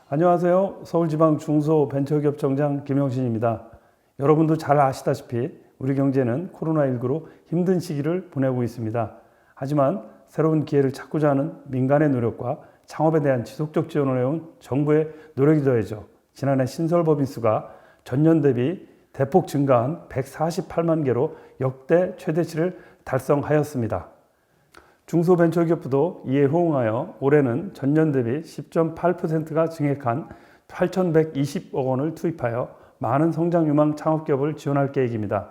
안녕하세요. 서울지방 중소벤처기업청장 김영신입니다. 여러분도 잘 아시다시피 우리 경제는 코로나19로 힘든 시기를 보내고 있습니다. 하지만 새로운 기회를 찾고자 하는 민간의 노력과 창업에 대한 지속적 지원을 해온 정부의 노력이 더해져 지난해 신설법인 수가 전년 대비 대폭 증가한 148만 개로 역대 최대치를 달성하였습니다. 중소벤처기업부도 이에 호응하여 올해는 전년 대비 10.8%가 증액한 8,120억 원을 투입하여 많은 성장 유망 창업기업을 지원할 계획입니다.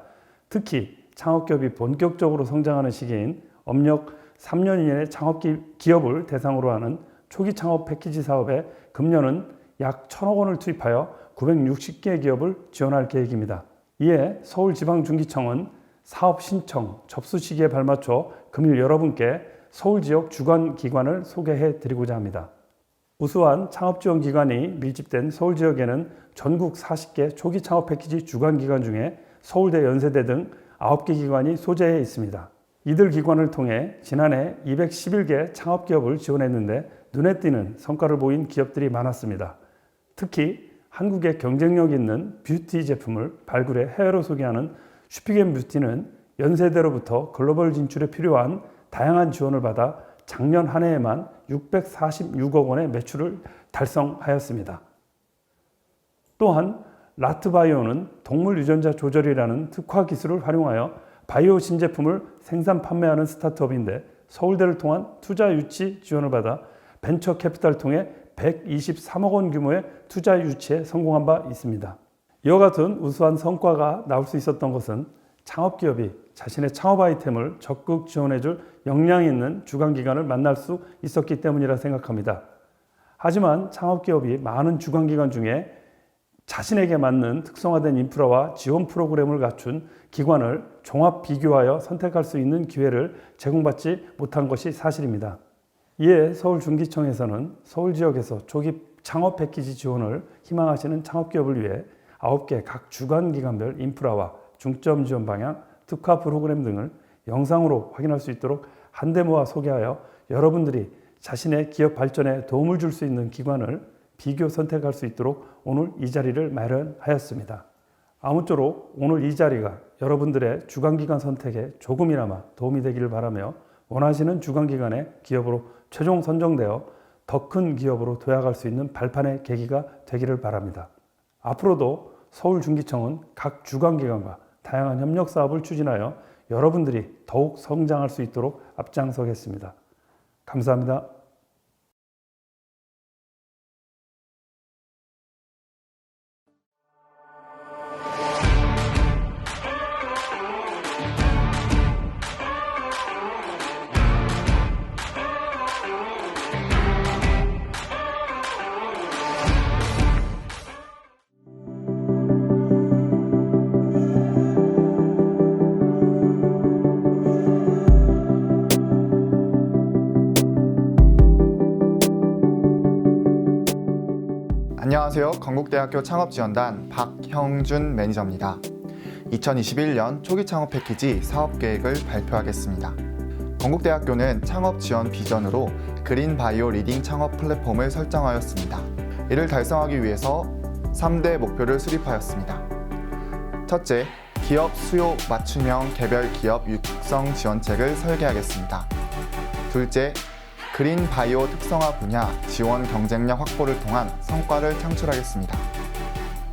특히 창업기업이 본격적으로 성장하는 시기인 업력 3년 이내의 창업기업을 대상으로 하는 초기 창업 패키지 사업에 금년은 약 1,000억 원을 투입하여 960개 기업을 지원할 계획입니다. 이에 서울지방중기청은 사업 신청, 접수 시기에 발맞춰 금일 여러분께 서울 지역 주관 기관을 소개해 드리고자 합니다. 우수한 창업 지원 기관이 밀집된 서울 지역에는 전국 40개 초기 창업 패키지 주관 기관 중에 서울대, 연세대 등 9개 기관이 소재해 있습니다. 이들 기관을 통해 지난해 211개 창업 기업을 지원했는데 눈에 띄는 성과를 보인 기업들이 많았습니다. 특히 한국의 경쟁력 있는 뷰티 제품을 발굴해 해외로 소개하는 슈피겐 뷰티는 연세대로부터 글로벌 진출에 필요한 다양한 지원을 받아 작년 한 해에만 646억 원의 매출을 달성하였습니다. 또한 라트바이오는 동물 유전자 조절이라는 특화 기술을 활용하여 바이오 신제품을 생산 판매하는 스타트업인데 서울대를 통한 투자 유치 지원을 받아 벤처 캐피탈을 통해 123억 원 규모의 투자 유치에 성공한 바 있습니다. 이와 같은 우수한 성과가 나올 수 있었던 것은 창업기업이 자신의 창업 아이템을 적극 지원해줄 역량 있는 주관기관을 만날 수 있었기 때문이라 생각합니다. 하지만 창업기업이 많은 주관기관 중에 자신에게 맞는 특성화된 인프라와 지원 프로그램을 갖춘 기관을 종합 비교하여 선택할 수 있는 기회를 제공받지 못한 것이 사실입니다. 이에 서울중기청에서는 서울 지역에서 초기 창업 패키지 지원을 희망하시는 창업기업을 위해 9개 각 주관기관별 인프라와 중점 지원 방향, 특화 프로그램 등을 영상으로 확인할 수 있도록 한데 모아 소개하여 여러분들이 자신의 기업 발전에 도움을 줄 수 있는 기관을 비교 선택할 수 있도록 오늘 이 자리를 마련하였습니다. 아무쪼록 오늘 이 자리가 여러분들의 주관기관 선택에 조금이나마 도움이 되기를 바라며 원하시는 주관기관의 기업으로 최종 선정되어 더 큰 기업으로 도약할 수 있는 발판의 계기가 되기를 바랍니다. 앞으로도 서울중기청은 각 주관기관과 다양한 협력 사업을 추진하여 여러분들이 더욱 성장할 수 있도록 앞장서겠습니다. 감사합니다. 안녕하세요. 건국대학교 창업지원단 박형준 매니저입니다. 2021년 초기 창업 패키지 사업계획을 발표하겠습니다. 건국대학교는 창업 지원 비전으로 그린 바이오 리딩 창업 플랫폼을 설정하였습니다. 이를 달성하기 위해서 3대 목표를 수립하였습니다. 첫째, 기업 수요 맞춤형 개별 기업 육성 지원책을 설계하겠습니다. 둘째, 그린 바이오 특성화 분야 지원 경쟁력 확보를 통한 성과를 창출하겠습니다.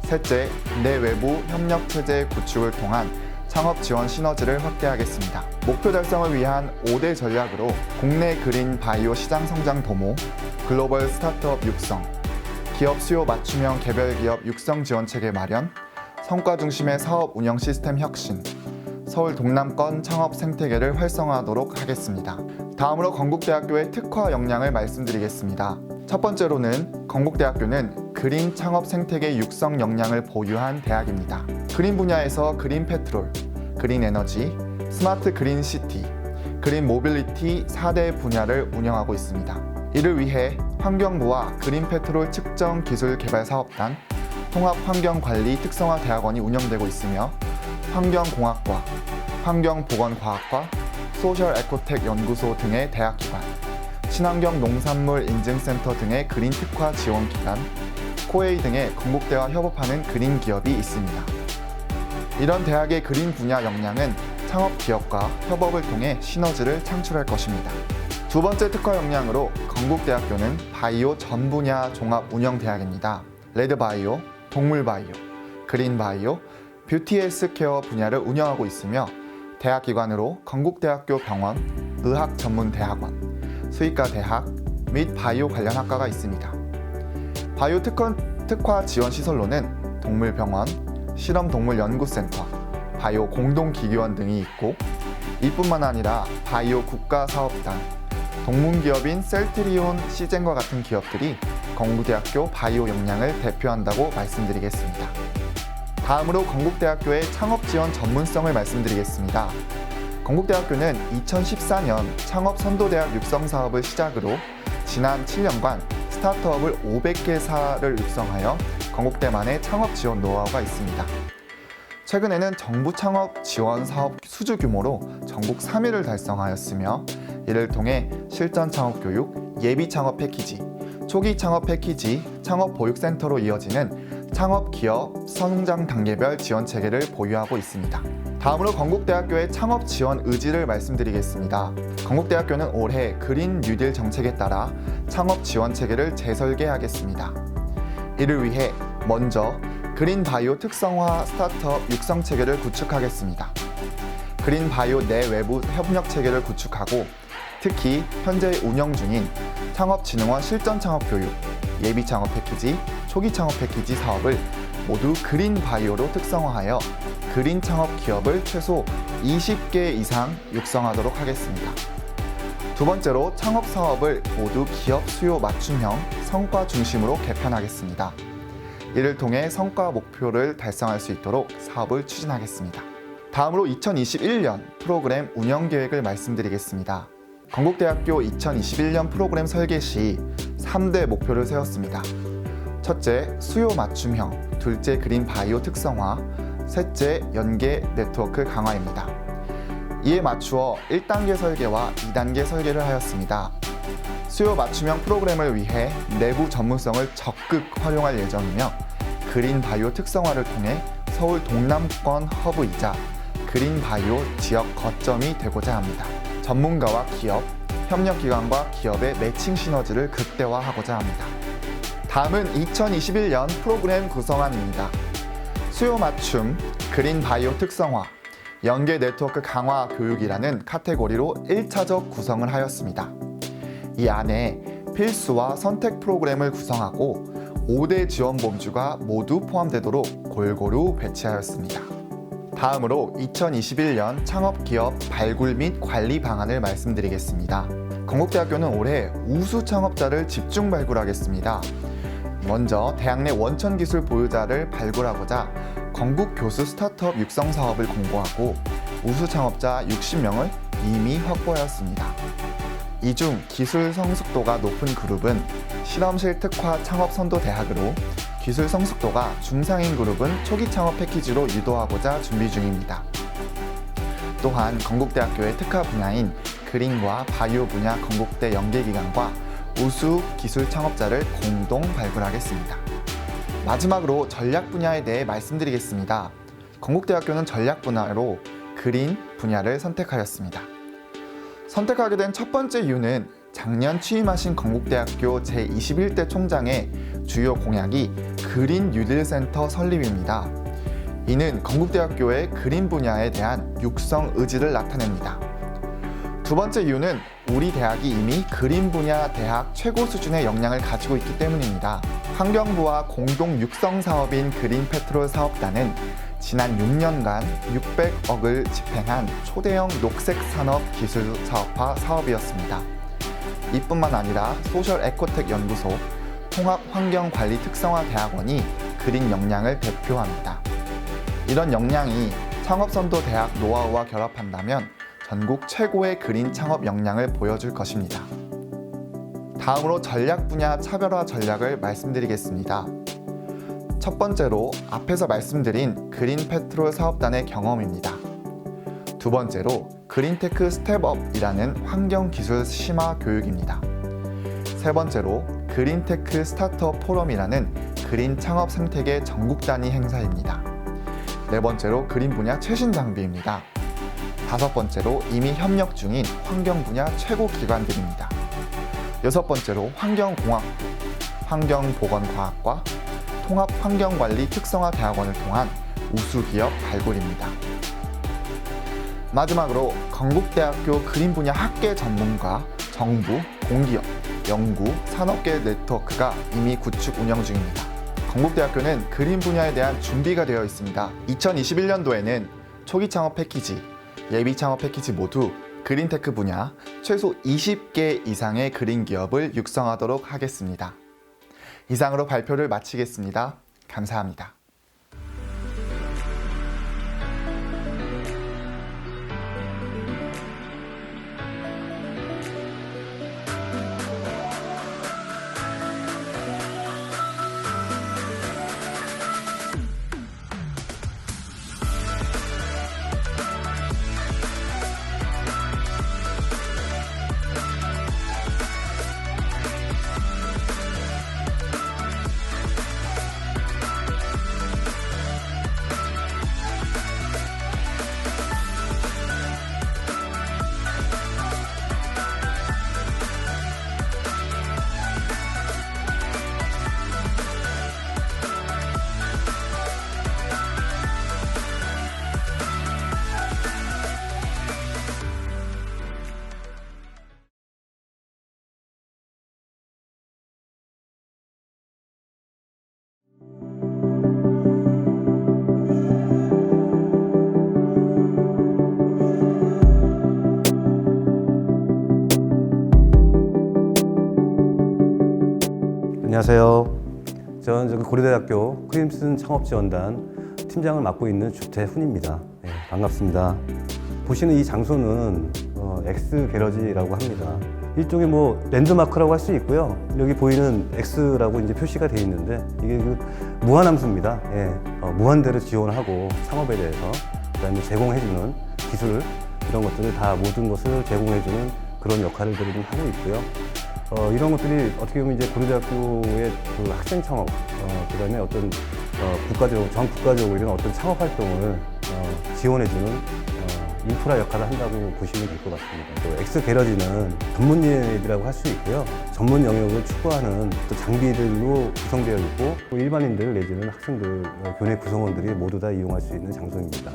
셋째, 내외부 협력 체제 구축을 통한 창업 지원 시너지를 확대하겠습니다. 목표 달성을 위한 5대 전략으로 국내 그린 바이오 시장 성장 도모, 글로벌 스타트업 육성, 기업 수요 맞춤형 개별 기업 육성 지원 체계 마련, 성과 중심의 사업 운영 시스템 혁신, 서울 동남권 창업 생태계를 활성화하도록 하겠습니다. 다음으로 건국대학교의 특화 역량을 말씀드리겠습니다. 첫 번째로는 건국대학교는 그린 창업 생태계 육성 역량을 보유한 대학입니다. 그린 분야에서 그린 페트롤, 그린 에너지, 스마트 그린 시티, 그린 모빌리티 4대 분야를 운영하고 있습니다. 이를 위해 환경부와 그린 페트롤 측정 기술 개발 사업단, 통합환경관리 특성화 대학원이 운영되고 있으며 환경공학과, 환경보건과학과, 소셜 에코텍 연구소 등의 대학기관, 친환경 농산물 인증센터 등의 그린 특화 지원기관, 코웨이 등의 건국대와 협업하는 그린 기업이 있습니다. 이런 대학의 그린 분야 역량은 창업 기업과 협업을 통해 시너지를 창출할 것입니다. 두 번째 특화 역량으로 건국대학교는 바이오 전 분야 종합 운영대학입니다. 레드바이오, 동물바이오, 그린바이오, 뷰티 헬스케어 분야를 운영하고 있으며 대학기관으로 건국대학교 병원, 의학전문대학원, 수의과대학 및 바이오 관련 학과가 있습니다. 바이오 특화 지원 시설로는 동물병원, 실험동물연구센터, 바이오 공동기기원 등이 있고 이뿐만 아니라 바이오 국가사업단, 동문기업인 셀트리온, 시젠과 같은 기업들이 건국대학교 바이오 역량을 대표한다고 말씀드리겠습니다. 다음으로 건국대학교의 창업지원 전문성을 말씀드리겠습니다. 건국대학교는 2014년 창업선도대학 육성사업을 시작으로 지난 7년간 스타트업을 500개사를 육성하여 건국대만의 창업지원 노하우가 있습니다. 최근에는 정부 창업 지원 사업 수주 규모로 전국 3위를 달성하였으며 이를 통해 실전 창업 교육, 예비 창업 패키지, 초기 창업 패키지, 창업 보육센터로 이어지는 창업 기업 성장 단계별 지원 체계를 보유하고 있습니다. 다음으로 건국대학교의 창업 지원 의지를 말씀드리겠습니다. 건국대학교는 올해 그린 뉴딜 정책에 따라 창업 지원 체계를 재설계하겠습니다. 이를 위해 먼저 그린 바이오 특성화 스타트업 육성 체계를 구축하겠습니다. 그린 바이오 내 외부 협력 체계를 구축하고 특히 현재 운영 중인 창업진흥원 실전 창업 교육, 예비 창업 패키지, 초기 창업 패키지 사업을 모두 그린 바이오로 특성화하여 그린 창업 기업을 최소 20개 이상 육성하도록 하겠습니다. 두 번째로 창업 사업을 모두 기업 수요 맞춤형 성과 중심으로 개편하겠습니다. 이를 통해 성과 목표를 달성할 수 있도록 사업을 추진하겠습니다. 다음으로 2021년 프로그램 운영 계획을 말씀드리겠습니다. 건국대학교 2021년 프로그램 설계 시 3대 목표를 세웠습니다. 첫째, 수요 맞춤형, 둘째, 그린 바이오 특성화, 셋째, 연계 네트워크 강화입니다. 이에 맞추어 1단계 설계와 2단계 설계를 하였습니다. 수요 맞춤형 프로그램을 위해 내부 전문성을 적극 활용할 예정이며 그린 바이오 특성화를 통해 서울 동남권 허브이자 그린 바이오 지역 거점이 되고자 합니다. 전문가와 기업, 협력기관과 기업의 매칭 시너지를 극대화하고자 합니다. 다음은 2021년 프로그램 구성안입니다. 수요 맞춤, 그린 바이오 특성화, 연계 네트워크 강화 교육이라는 카테고리로 1차적 구성을 하였습니다. 이 안에 필수와 선택 프로그램을 구성하고 5대 지원 범주가 모두 포함되도록 골고루 배치하였습니다. 다음으로 2021년 창업기업 발굴 및 관리 방안을 말씀드리겠습니다. 건국대학교는 올해 우수 창업자를 집중 발굴하겠습니다. 먼저 대학 내 원천 기술 보유자를 발굴하고자 건국 교수 스타트업 육성 사업을 공고하고 우수 창업자 60명을 이미 확보하였습니다. 이 중 기술 성숙도가 높은 그룹은 실험실 특화 창업 선도 대학으로 기술 성숙도가 중상인 그룹은 초기 창업 패키지로 유도하고자 준비 중입니다. 또한 건국대학교의 특화 분야인 그린과 바이오 분야 건국대 연계기관과 우수 기술 창업자를 공동 발굴하겠습니다. 마지막으로 전략 분야에 대해 말씀드리겠습니다. 건국대학교는 전략 분야로 그린 분야를 선택하였습니다. 선택하게 된 첫 번째 이유는 작년 취임하신 건국대학교 제21대 총장의 주요 공약이 그린 뉴딜 센터 설립입니다. 이는 건국대학교의 그린 분야에 대한 육성 의지를 나타냅니다. 두 번째 이유는 우리 대학이 이미 그린 분야 대학 최고 수준의 역량을 가지고 있기 때문입니다. 환경부와 공동 육성 사업인 그린 페트롤 사업단은 지난 6년간 600억을 집행한 초대형 녹색 산업 기술 사업화 사업이었습니다. 이뿐만 아니라 소셜 에코텍 연구소, 통합 환경 관리 특성화 대학원이 그린 역량을 대표합니다. 이런 역량이 창업선도 대학 노하우와 결합한다면 전국 최고의 그린 창업 역량을 보여줄 것입니다. 다음으로 전략 분야 차별화 전략을 말씀드리겠습니다. 첫 번째로 앞에서 말씀드린 그린 페트롤 사업단의 경험입니다. 두 번째로 그린테크 스텝업이라는 환경기술 심화 교육입니다. 세 번째로 그린테크 스타트업 포럼이라는 그린 창업 생태계 전국 단위 행사입니다. 네 번째로 그린 분야 최신 장비입니다. 다섯 번째로 이미 협력 중인 환경 분야 최고 기관들입니다. 여섯 번째로 환경공학부, 환경보건과학과, 통합환경관리 특성화 대학원을 통한 우수기업 발굴입니다. 마지막으로 건국대학교 그린 분야 학계 전문가, 정부, 공기업, 연구, 산업계 네트워크가 이미 구축 운영 중입니다. 건국대학교는 그린 분야에 대한 준비가 되어 있습니다. 2021년도에는 초기 창업 패키지, 예비 창업 패키지 모두 그린테크 분야 최소 20개 이상의 그린 기업을 육성하도록 하겠습니다. 이상으로 발표를 마치겠습니다. 감사합니다. 안녕하세요. 저는 고려대학교 크림슨 창업지원단 팀장을 맡고 있는 주태훈입니다. 네, 반갑습니다. 보시는 이 장소는 X 게러지라고 합니다. 일종의 랜드마크라고 할 수 있고요. 여기 보이는 X라고 이제 표시가 되어 있는데 이게 무한함수입니다. 예, 무한대로 지원하고 창업에 대해서 그다음에 제공해주는 기술 이런 것들을 다 모든 것을 제공해주는 그런 역할들을 좀 하고 있고요. 이런 것들이 어떻게 보면 이제 고려대학교의 그 학생 창업, 그다음에 어떤 전 국가적으로 이런 어떤 창업 활동을 지원해주는 인프라 역할을 한다고 보시면 될 것 같습니다. 또 X 게러지는 전문인이라고 할 수 있고요. 전문 영역을 추구하는 또 장비들로 구성되어 있고 또 일반인들 내지는 학생들, 교내 구성원들이 모두 다 이용할 수 있는 장소입니다.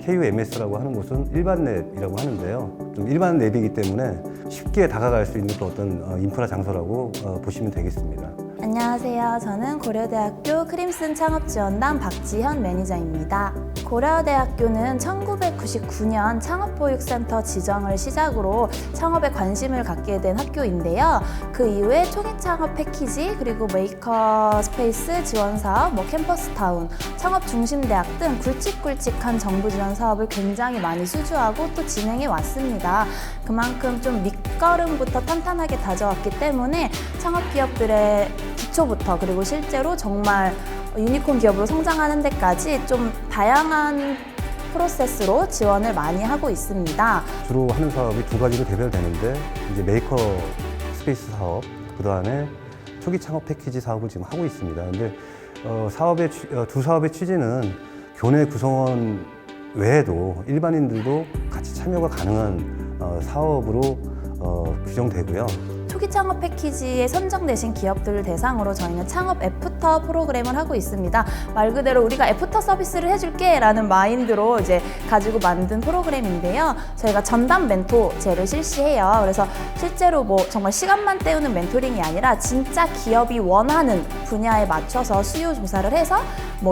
KUMS라고 하는 곳은 일반 랩이라고 하는데요. 좀 일반 랩이기 때문에 쉽게 다가갈 수 있는 어떤 인프라 장소라고 보시면 되겠습니다. 안녕하세요. 저는 고려대학교 크림슨 창업지원단 박지현 매니저입니다. 고려대학교는 1999년 창업보육센터 지정을 시작으로 창업에 관심을 갖게 된 학교인데요. 그 이후에 초기창업 패키지, 그리고 메이커 스페이스 지원사업, 캠퍼스타운, 창업중심대학 등 굵직굵직한 정부 지원 사업을 굉장히 많이 수주하고 또 진행해 왔습니다. 그만큼 좀 밑거름부터 탄탄하게 다져왔기 때문에 창업기업들의 기초부터 그리고 실제로 정말 유니콘 기업으로 성장하는 데까지 좀 다양한 프로세스로 지원을 많이 하고 있습니다. 주로 하는 사업이 두 가지로 대별되는데 이제 메이커 스페이스 사업, 그 다음에 초기 창업 패키지 사업을 지금 하고 있습니다. 근데 두 사업의 취지는 교내 구성원 외에도 일반인들도 같이 참여가 가능한 사업으로 규정되고요. 초기 창업 패키지에 선정되신 기업들을 대상으로 저희는 창업 애프터 프로그램을 하고 있습니다. 말 그대로 우리가 애프터 서비스를 해줄게 라는 마인드로 이제 가지고 만든 프로그램인데요. 저희가 전담 멘토제를 실시해요. 그래서 실제로 정말 시간만 때우는 멘토링이 아니라 진짜 기업이 원하는 분야에 맞춰서 수요 조사를 해서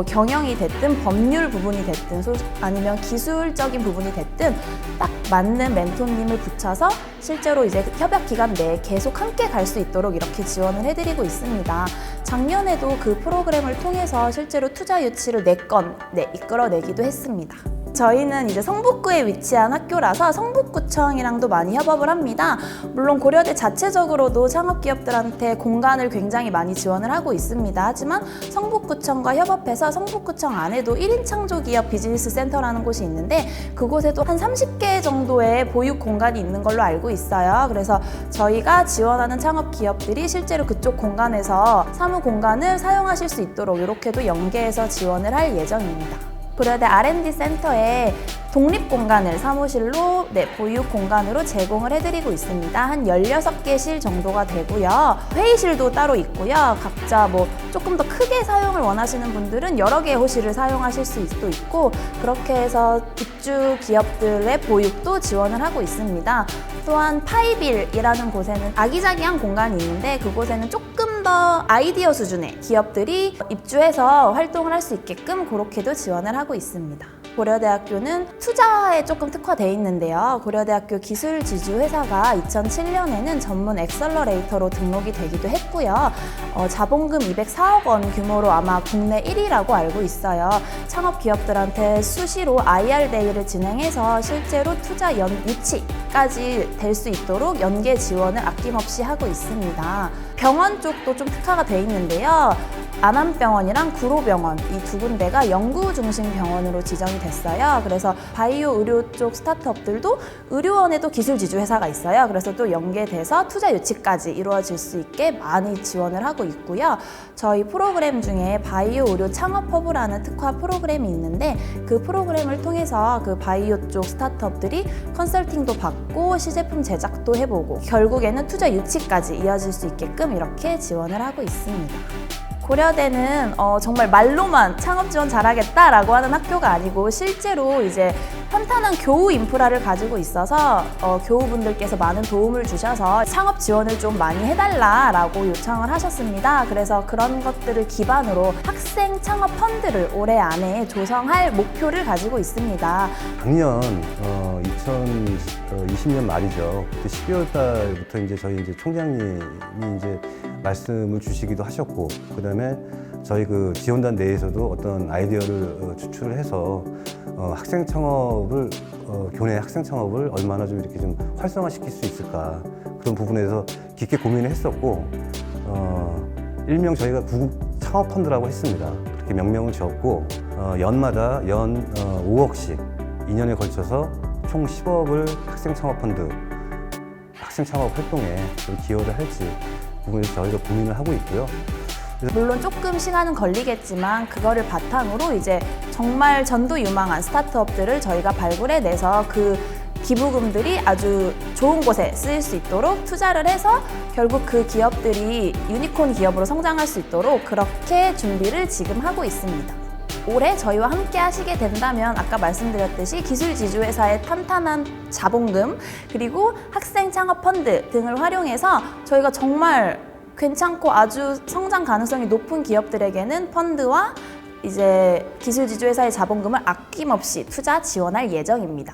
경영이 됐든 법률 부분이 됐든 아니면 기술적인 부분이 됐든 딱 맞는 멘토님을 붙여서 실제로 이제 협약 기간 내에 계속 함께 갈 수 있도록 이렇게 지원을 해드리고 있습니다. 작년에도 그 프로그램을 통해서 실제로 투자 유치를 4건 이끌어내기도 했습니다. 저희는 이제 성북구에 위치한 학교라서 성북구청이랑도 많이 협업을 합니다. 물론 고려대 자체적으로도 창업기업들한테 공간을 굉장히 많이 지원을 하고 있습니다. 하지만 성북구청과 협업해서 성북구청 안에도 1인 창조기업 비즈니스 센터라는 곳이 있는데 그곳에도 한 30개 정도의 보육 공간이 있는 걸로 알고 있어요. 그래서 저희가 지원하는 창업기업들이 실제로 그쪽 공간에서 사무 공간을 사용하실 수 있도록 이렇게도 연계해서 지원을 할 예정입니다. 고려대 R&D 센터에 독립공간을 사무실로 보육 공간으로 제공을 해드리고 있습니다. 한 16개실 정도가 되고요. 회의실도 따로 있고요. 각자 조금 더 크게 사용을 원하시는 분들은 여러 개의 호실을 사용하실 수도 있고 그렇게 해서 입주 기업들의 보육도 지원을 하고 있습니다. 또한 파이빌이라는 곳에는 아기자기한 공간이 있는데 그곳에는 조금 더 아이디어 수준의 기업들이 입주해서 활동을 할 수 있게끔 그렇게도 지원을 하고 있습니다. 고려대학교는 투자에 조금 특화되어 있는데요. 고려대학교 기술지주회사가 2007년에는 전문 엑셀러레이터로 등록이 되기도 했고요. 자본금 204억 원 규모로 아마 국내 1위라고 알고 있어요. 창업 기업들한테 수시로 IR데이를 진행해서 실제로 투자 유치까지 될 수 있도록 연계 지원을 아낌없이 하고 있습니다. 병원 쪽도 좀 특화가 되어 있는데요. 안암병원이랑 구로병원 이 두 군데가 연구 중심 병원으로 지정이 됐어요. 그래서 바이오 의료 쪽 스타트업들도 의료원에도 기술지주 회사가 있어요. 그래서 또 연계돼서 투자 유치까지 이루어질 수 있게 많이 지원을 하고 있고요. 저희 프로그램 중에 바이오 의료 창업 허브라는 특화 프로그램이 있는데 그 프로그램을 통해서 그 바이오 쪽 스타트업들이 컨설팅도 받고 시제품 제작도 해보고 결국에는 투자 유치까지 이어질 수 있게끔 이렇게 지원을 하고 있습니다. 고려대는 정말 말로만 창업 지원 잘하겠다라고 하는 학교가 아니고 실제로 이제 탄탄한 교우 인프라를 가지고 있어서 교우분들께서 많은 도움을 주셔서 창업 지원을 좀 많이 해달라라고 요청을 하셨습니다. 그래서 그런 것들을 기반으로 학생 창업 펀드를 올해 안에 조성할 목표를 가지고 있습니다. 작년 2020년 말이죠. 그때 12월 달부터 이제 저희 총장님이 이제 말씀을 주시기도 하셨고, 그다음에 저희 그 지원단 내에서도 어떤 아이디어를 추출을 해서 학생 창업을 교내 학생 창업을 얼마나 좀 이렇게 좀 활성화시킬 수 있을까 그런 부분에서 깊게 고민을 했었고, 일명 저희가 구국 창업 펀드라고 했습니다. 그렇게 명명을 지었고 연마다 연 5억씩 2년에 걸쳐서 총 10억을 학생 창업 펀드, 학생 창업 활동에 좀 기여를 할지 부분에서 저희가 고민을 하고 있고요. 물론 조금 시간은 걸리겠지만 그거를 바탕으로 이제 정말 전도유망한 스타트업들을 저희가 발굴해내서 그 기부금들이 아주 좋은 곳에 쓰일 수 있도록 투자를 해서 결국 그 기업들이 유니콘 기업으로 성장할 수 있도록 그렇게 준비를 지금 하고 있습니다. 올해 저희와 함께 하시게 된다면 아까 말씀드렸듯이 기술지주회사의 탄탄한 자본금 그리고 학생 창업 펀드 등을 활용해서 저희가 정말 괜찮고 아주 성장 가능성이 높은 기업들에게는 펀드와 이제 기술지주회사의 자본금을 아낌없이 투자 지원할 예정입니다.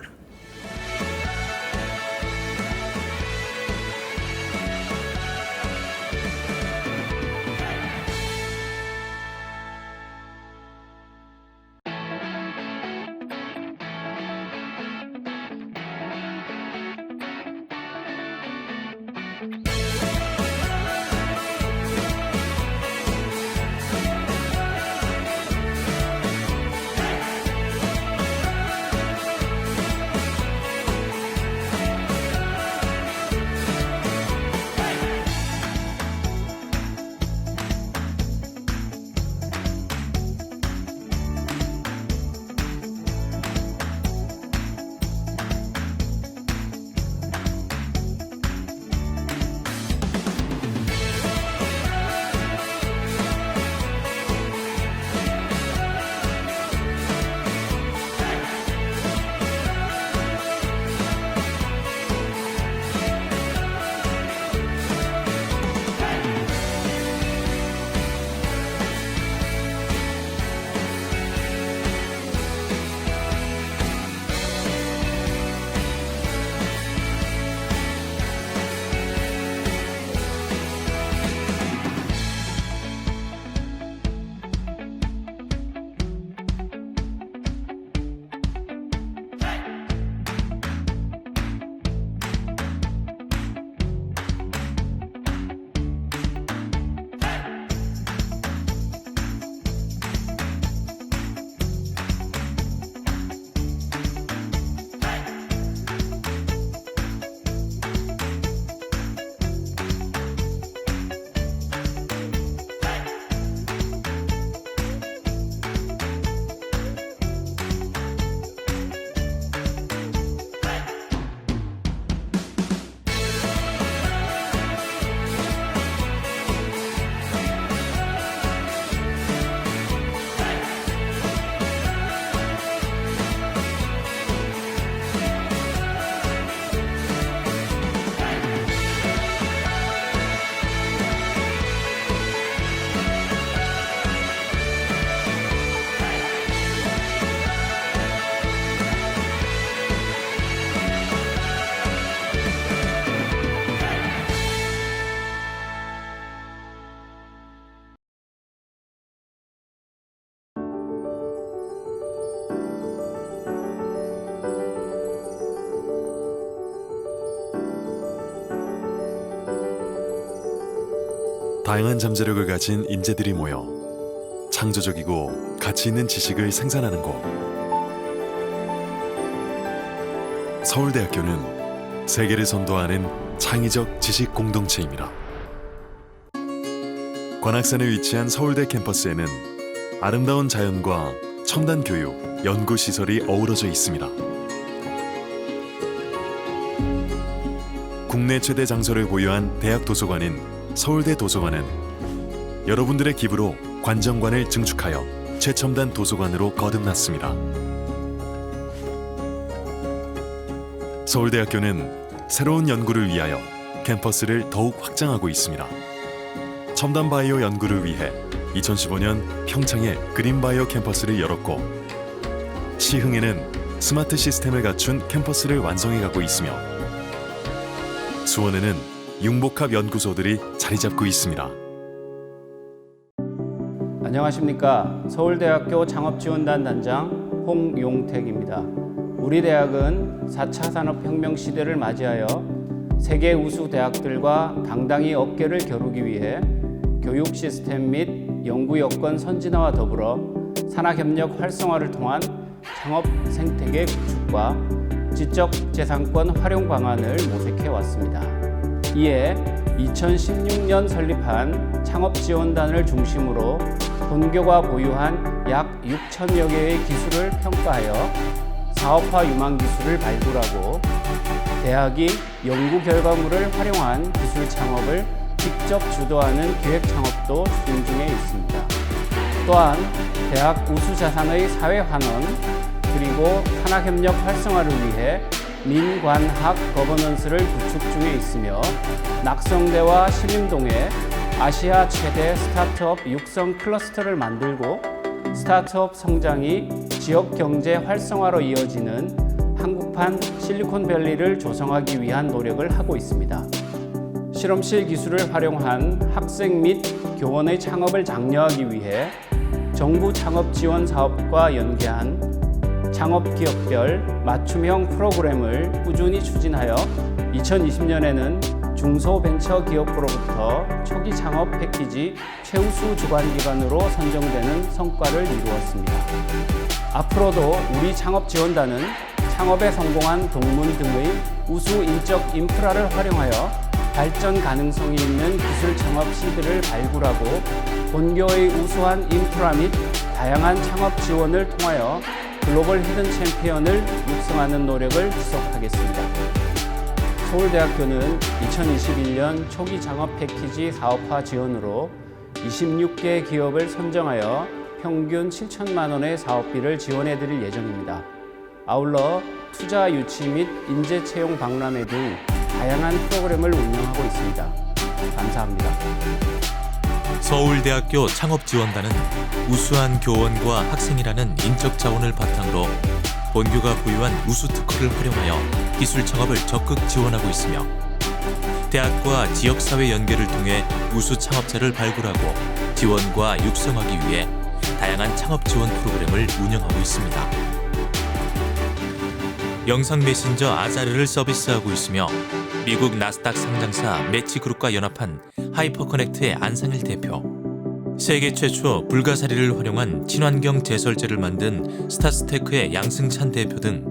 다양한 잠재력을 가진 인재들이 모여 창조적이고 가치 있는 지식을 생산하는 곳. 서울대학교는 세계를 선도하는 창의적 지식 공동체입니다. 관악산에 위치한 서울대 캠퍼스에는 아름다운 자연과 첨단 교육, 연구 시설이 어우러져 있습니다. 국내 최대 장소를 보유한 대학 도서관인 서울대 도서관은 여러분들의 기부로 관정관을 증축하여 최첨단 도서관으로 거듭났습니다. 서울대학교는 새로운 연구를 위하여 캠퍼스를 더욱 확장하고 있습니다. 첨단 바이오 연구를 위해 2015년 평창에 그린바이오 캠퍼스를 열었고, 시흥에는 스마트 시스템을 갖춘 캠퍼스를 완성해 가고 있으며, 수원에는 융복합 연구소들이 자리 잡고 있습니다. 안녕하십니까. 서울대학교 창업지원단 단장 홍용택입니다. 우리 대학은 4차 산업혁명 시대를 맞이하여 세계 우수 대학들과 당당히 어깨를 겨루기 위해 교육 시스템 및 연구 여건 선진화와 더불어 산학협력 활성화를 통한 창업 생태계 구축과 지적 재산권 활용 방안을 모색해 왔습니다. 이에 2016년 설립한 창업지원단을 중심으로 본교가 보유한 약 6천여 개의 기술을 평가하여 사업화 유망 기술을 발굴하고 대학이 연구 결과물을 활용한 기술 창업을 직접 주도하는 기획 창업도 추진 중에 있습니다. 또한 대학 우수 자산의 사회 환원 그리고 산학협력 활성화를 위해 민관학 거버넌스를 구축 중에 있으며 낙성대와 신림동에 아시아 최대 스타트업 육성 클러스터를 만들고 스타트업 성장이 지역 경제 활성화로 이어지는 한국판 실리콘밸리를 조성하기 위한 노력을 하고 있습니다. 실험실 기술을 활용한 학생 및 교원의 창업을 장려하기 위해 정부 창업 지원 사업과 연계한 창업기업별 맞춤형 프로그램을 꾸준히 추진하여 2020년에는 중소벤처기업으로부터 초기 창업 패키지 최우수 주관기관으로 선정되는 성과를 이루었습니다. 앞으로도 우리 창업지원단은 창업에 성공한 동문 등의 우수 인적 인프라를 활용하여 발전 가능성이 있는 기술 창업 시드를 발굴하고 본교의 우수한 인프라 및 다양한 창업 지원을 통하여 글로벌 히든 챔피언을 육성하는 노력을 지속하겠습니다. 서울대학교는 2021년 초기 창업 패키지 사업화 지원으로 26개 기업을 선정하여 평균 7천만 원의 사업비를 지원해 드릴 예정입니다. 아울러 투자 유치 및 인재 채용 박람회 등 다양한 프로그램을 운영하고 있습니다. 감사합니다. 서울대학교 창업지원단은 우수한 교원과 학생이라는 인적 자원을 바탕으로 본교가 보유한 우수 특허를 활용하여 기술 창업을 적극 지원하고 있으며 대학과 지역사회 연계를 통해 우수 창업자를 발굴하고 지원과 육성하기 위해 다양한 창업 지원 프로그램을 운영하고 있습니다. 영상 메신저 아자르를 서비스하고 있으며 미국 나스닥 상장사 매치그룹과 연합한 하이퍼커넥트의 안상일 대표, 세계 최초 불가사리를 활용한 친환경 제설제를 만든 스타스테크의 양승찬 대표 등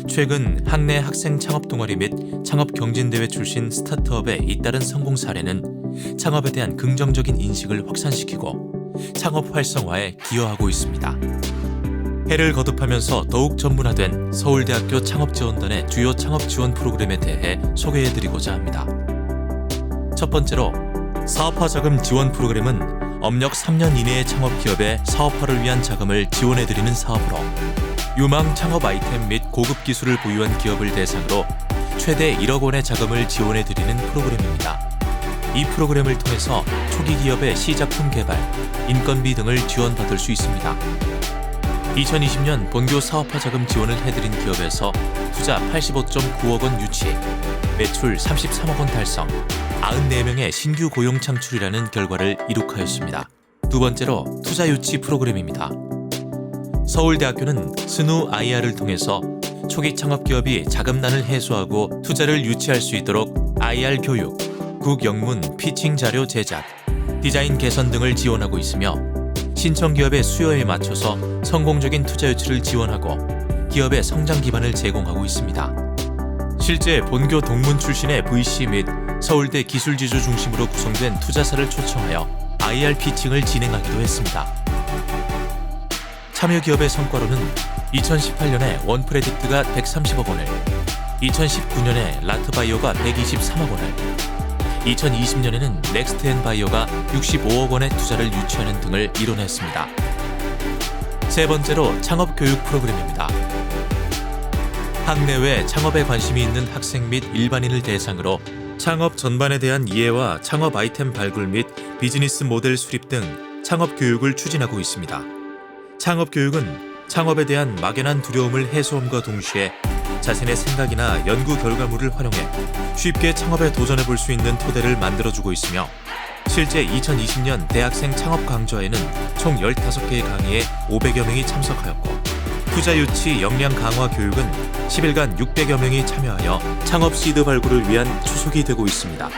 최근 학내 학생 창업 동아리 및 창업 경진대회 출신 스타트업의 잇따른 성공 사례는 창업에 대한 긍정적인 인식을 확산시키고 창업 활성화에 기여하고 있습니다. 해를 거듭하면서 더욱 전문화된 서울대학교 창업지원단의 주요 창업 지원 프로그램에 대해 소개해드리고자 합니다. 첫 번째로 사업화 자금 지원 프로그램은 업력 3년 이내의 창업기업의 사업화를 위한 자금을 지원해드리는 사업으로 유망 창업 아이템 및 고급 기술을 보유한 기업을 대상으로 최대 1억 원의 자금을 지원해드리는 프로그램입니다. 이 프로그램을 통해서 초기 기업의 시작품 개발, 인건비 등을 지원받을 수 있습니다. 2020년 본교 사업화 자금 지원을 해드린 기업에서 투자 85.9억 원 유치, 매출 33억 원 달성, 94명의 신규 고용 창출이라는 결과를 이룩하였습니다. 두 번째로 투자 유치 프로그램입니다. 서울대학교는 스누 IR을 통해서 초기 창업 기업이 자금난을 해소하고 투자를 유치할 수 있도록 IR 교육, 국영문 피칭 자료 제작, 디자인 개선 등을 지원하고 있으며 신청 기업의 수요에 맞춰서 성공적인 투자 유치를 지원하고 기업의 성장 기반을 제공하고 있습니다. 실제 본교 동문 출신의 VC 및 서울대 기술지주 중심으로 구성된 투자사를 초청하여 IR 피칭을 진행하기도 했습니다. 참여 기업의 성과로는 2018년에 원프레딕트가 130억 원을, 2019년에 라트바이오가 123억 원을, 2020년에는 넥스트앤바이오가 65억 원의 투자를 유치하는 등을 이뤄냈습니다. 세 번째로 창업교육 프로그램입니다. 학내외 창업에 관심이 있는 학생 및 일반인을 대상으로 창업 전반에 대한 이해와 창업 아이템 발굴 및 비즈니스 모델 수립 등 창업 교육을 추진하고 있습니다. 창업 교육은 창업에 대한 막연한 두려움을 해소함과 동시에 자신의 생각이나 연구 결과물을 활용해 쉽게 창업에 도전해 볼 수 있는 토대를 만들어주고 있으며 실제 2020년 대학생 창업 강좌에는 총 15개의 강의에 500여 명이 참석하였고 투자 유치 역량 강화 교육은 10일간 600여 명이 참여하여 창업 시드 발굴을 위한 추석이 되고 있습니다.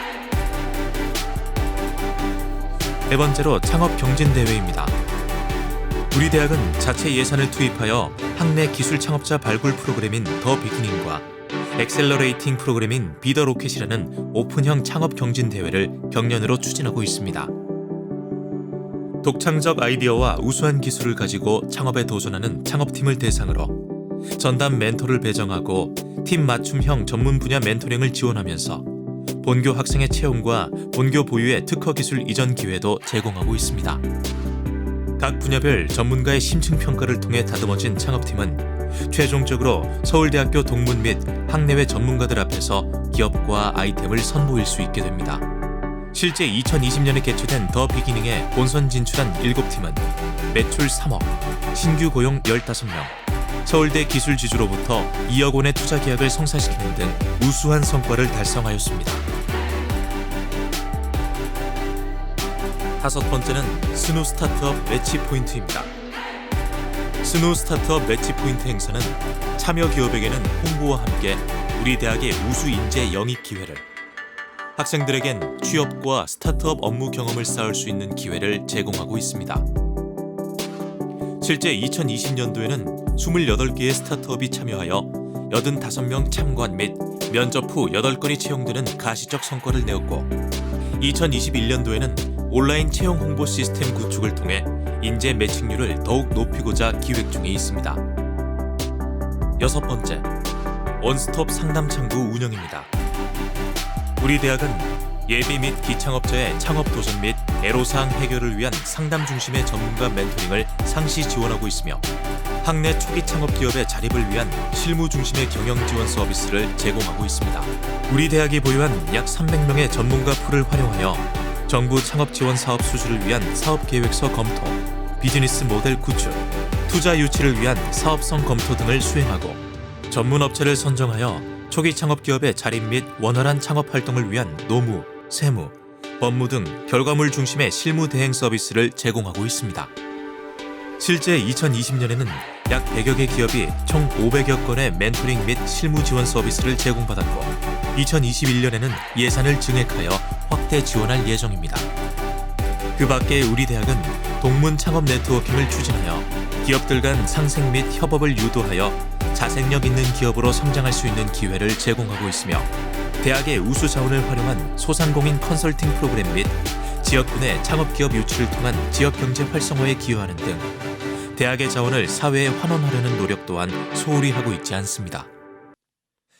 네 번째로 창업 경진 대회입니다. 우리 대학은 자체 예산을 투입하여 학내 기술 창업자 발굴 프로그램인 더 비기닝과 엑셀러레이팅 프로그램인 비더 로켓이라는 오픈형 창업 경진 대회를 경년으로 추진하고 있습니다. 독창적 아이디어와 우수한 기술을 가지고 창업에 도전하는 창업팀을 대상으로 전담 멘토를 배정하고 팀 맞춤형 전문 분야 멘토링을 지원하면서 본교 학생의 채용과 본교 보유의 특허 기술 이전 기회도 제공하고 있습니다. 각 분야별 전문가의 심층 평가를 통해 다듬어진 창업팀은 최종적으로 서울대학교 동문 및 학내외 전문가들 앞에서 기업과 아이템을 선보일 수 있게 됩니다. 실제 2020년에 개최된 더 비기닝에 본선 진출한 7팀은 매출 3억, 신규 고용 15명, 서울대 기술지주로부터 2억 원의 투자 계약을 성사시키는 등 우수한 성과를 달성하였습니다. 다섯 번째는 스누 스타트업 매치 포인트입니다. 스누 스타트업 매치 포인트 행사는 참여 기업에게는 홍보와 함께 우리 대학의 우수 인재 영입 기회를, 학생들에겐 취업과 스타트업 업무 경험을 쌓을 수 있는 기회를 제공하고 있습니다. 실제 2020년도에는 28개의 스타트업이 참여하여 85명 참관 및 면접 후 8건이 채용되는 가시적 성과를 내었고 2021년도에는 온라인 채용 홍보 시스템 구축을 통해 인재 매칭률을 더욱 높이고자 기획 중에 있습니다. 여섯 번째, 원스톱 상담 창구 운영입니다. 우리 대학은 예비 및 기창업자의 창업 도전 및 애로사항 해결을 위한 상담 중심의 전문가 멘토링을 상시 지원하고 있으며 학내 초기 창업 기업의 자립을 위한 실무 중심의 경영 지원 서비스를 제공하고 있습니다. 우리 대학이 보유한 약 300명의 전문가 풀을 활용하여 정부 창업 지원 사업 수주를 위한 사업 계획서 검토, 비즈니스 모델 구축, 투자 유치를 위한 사업성 검토 등을 수행하고 전문 업체를 선정하여 초기 창업 기업의 자립 및 원활한 창업 활동을 위한 노무, 세무, 법무 등 결과물 중심의 실무 대행 서비스를 제공하고 있습니다. 실제 2020년에는 약 100여 개 기업이 총 500여 건의 멘토링 및 실무 지원 서비스를 제공받았고 2021년에는 예산을 증액하여 확대 지원할 예정입니다. 그 밖에 우리 대학은 동문 창업 네트워킹을 추진하여 기업들 간 상생 및 협업을 유도하여 자생력 있는 기업으로 성장할 수 있는 기회를 제공하고 있으며 대학의 우수 자원을 활용한 소상공인 컨설팅 프로그램 및 지역군의 창업기업 유치를 통한 지역경제 활성화에 기여하는 등 대학의 자원을 사회에 환원하려는 노력 또한 소홀히 하고 있지 않습니다.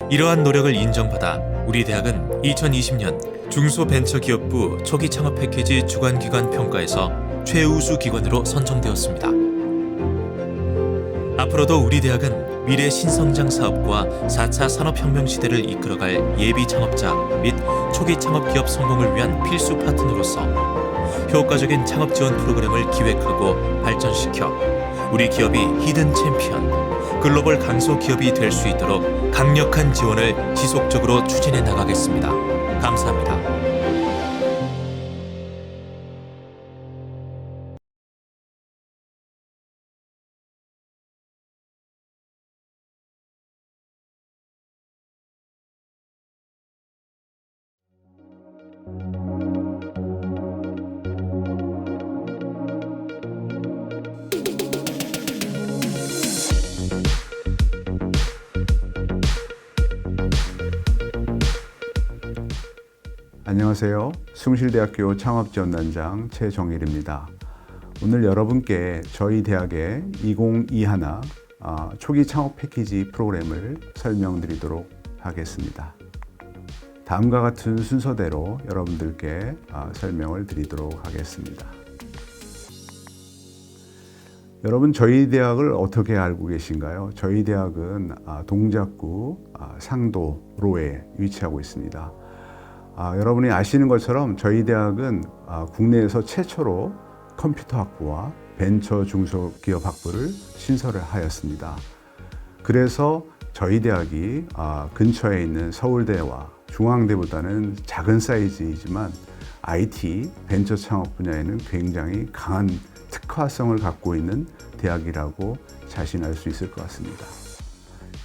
이러한 노력을 인정받아 우리 대학은 2020년 중소벤처기업부 초기 창업 패키지 주관기관 평가에서 최우수 기관으로 선정되었습니다. 앞으로도 우리 대학은 미래 신성장 사업과 4차 산업혁명 시대를 이끌어갈 예비 창업자 및 초기 창업기업 성공을 위한 필수 파트너로서 효과적인 창업 지원 프로그램을 기획하고 발전시켜 우리 기업이 히든 챔피언, 글로벌 강소 기업이 될 수 있도록 강력한 지원을 지속적으로 추진해 나가겠습니다. 감사합니다. 안녕하세요. 숭실대학교 창업지원단장 최정일입니다. 오늘 여러분께 저희 대학의 2021 초기 창업 패키지 프로그램을 설명드리도록 하겠습니다. 다음과 같은 순서대로 여러분들께 설명을 드리도록 하겠습니다. 여러분, 저희 대학을 어떻게 알고 계신가요? 저희 대학은 동작구 상도로에 위치하고 있습니다. 여러분이 아시는 것처럼 저희 대학은 국내에서 최초로 컴퓨터 학부와 벤처 중소기업 학부를 신설을 하였습니다. 그래서 저희 대학이 근처에 있는 서울대와 중앙대보다는 작은 사이즈이지만 IT, 벤처 창업 분야에는 굉장히 강한 특화성을 갖고 있는 대학이라고 자신할 수 있을 것 같습니다.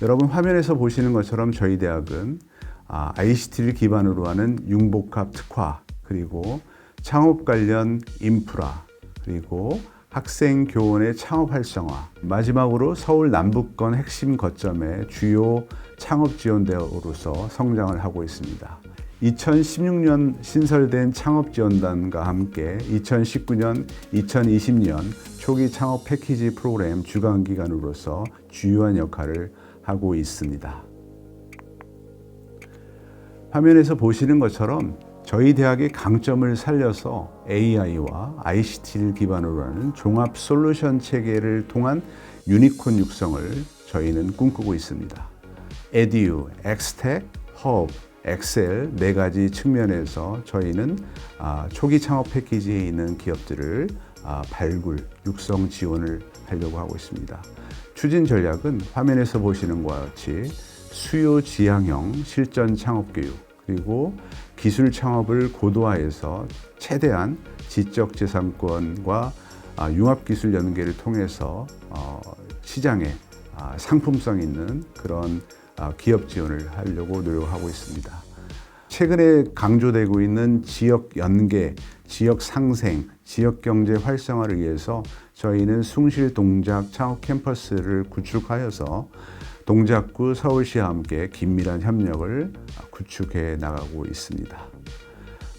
여러분, 화면에서 보시는 것처럼 저희 대학은 ICT를 기반으로 하는 융복합 특화, 그리고 창업 관련 인프라, 그리고 학생 교원의 창업 활성화, 마지막으로 서울 남부권 핵심 거점의 주요 창업 지원대로서 성장을 하고 있습니다. 2016년 신설된 창업지원단과 함께 2019년, 2020년 초기 창업 패키지 프로그램 주관기관으로서 주요한 역할을 하고 있습니다. 화면에서 보시는 것처럼 저희 대학의 강점을 살려서 AI와 ICT를 기반으로 하는 종합 솔루션 체계를 통한 유니콘 육성을 저희는 꿈꾸고 있습니다. 에듀, 엑스텍, 허브, 엑셀 네 가지 측면에서 저희는 초기 창업 패키지에 있는 기업들을 발굴, 육성 지원을 하려고 하고 있습니다. 추진 전략은 화면에서 보시는 것과 같이 수요 지향형 실전 창업 교육, 그리고 기술 창업을 고도화해서 최대한 지적 재산권과 융합기술 연계를 통해서 시장에 상품성 있는 그런 기업 지원을 하려고 노력하고 있습니다. 최근에 강조되고 있는 지역 연계, 지역 상생, 지역 경제 활성화를 위해서 저희는 숭실 동작 창업 캠퍼스를 구축하여서 동작구 서울시와 함께 긴밀한 협력을 구축해 나가고 있습니다.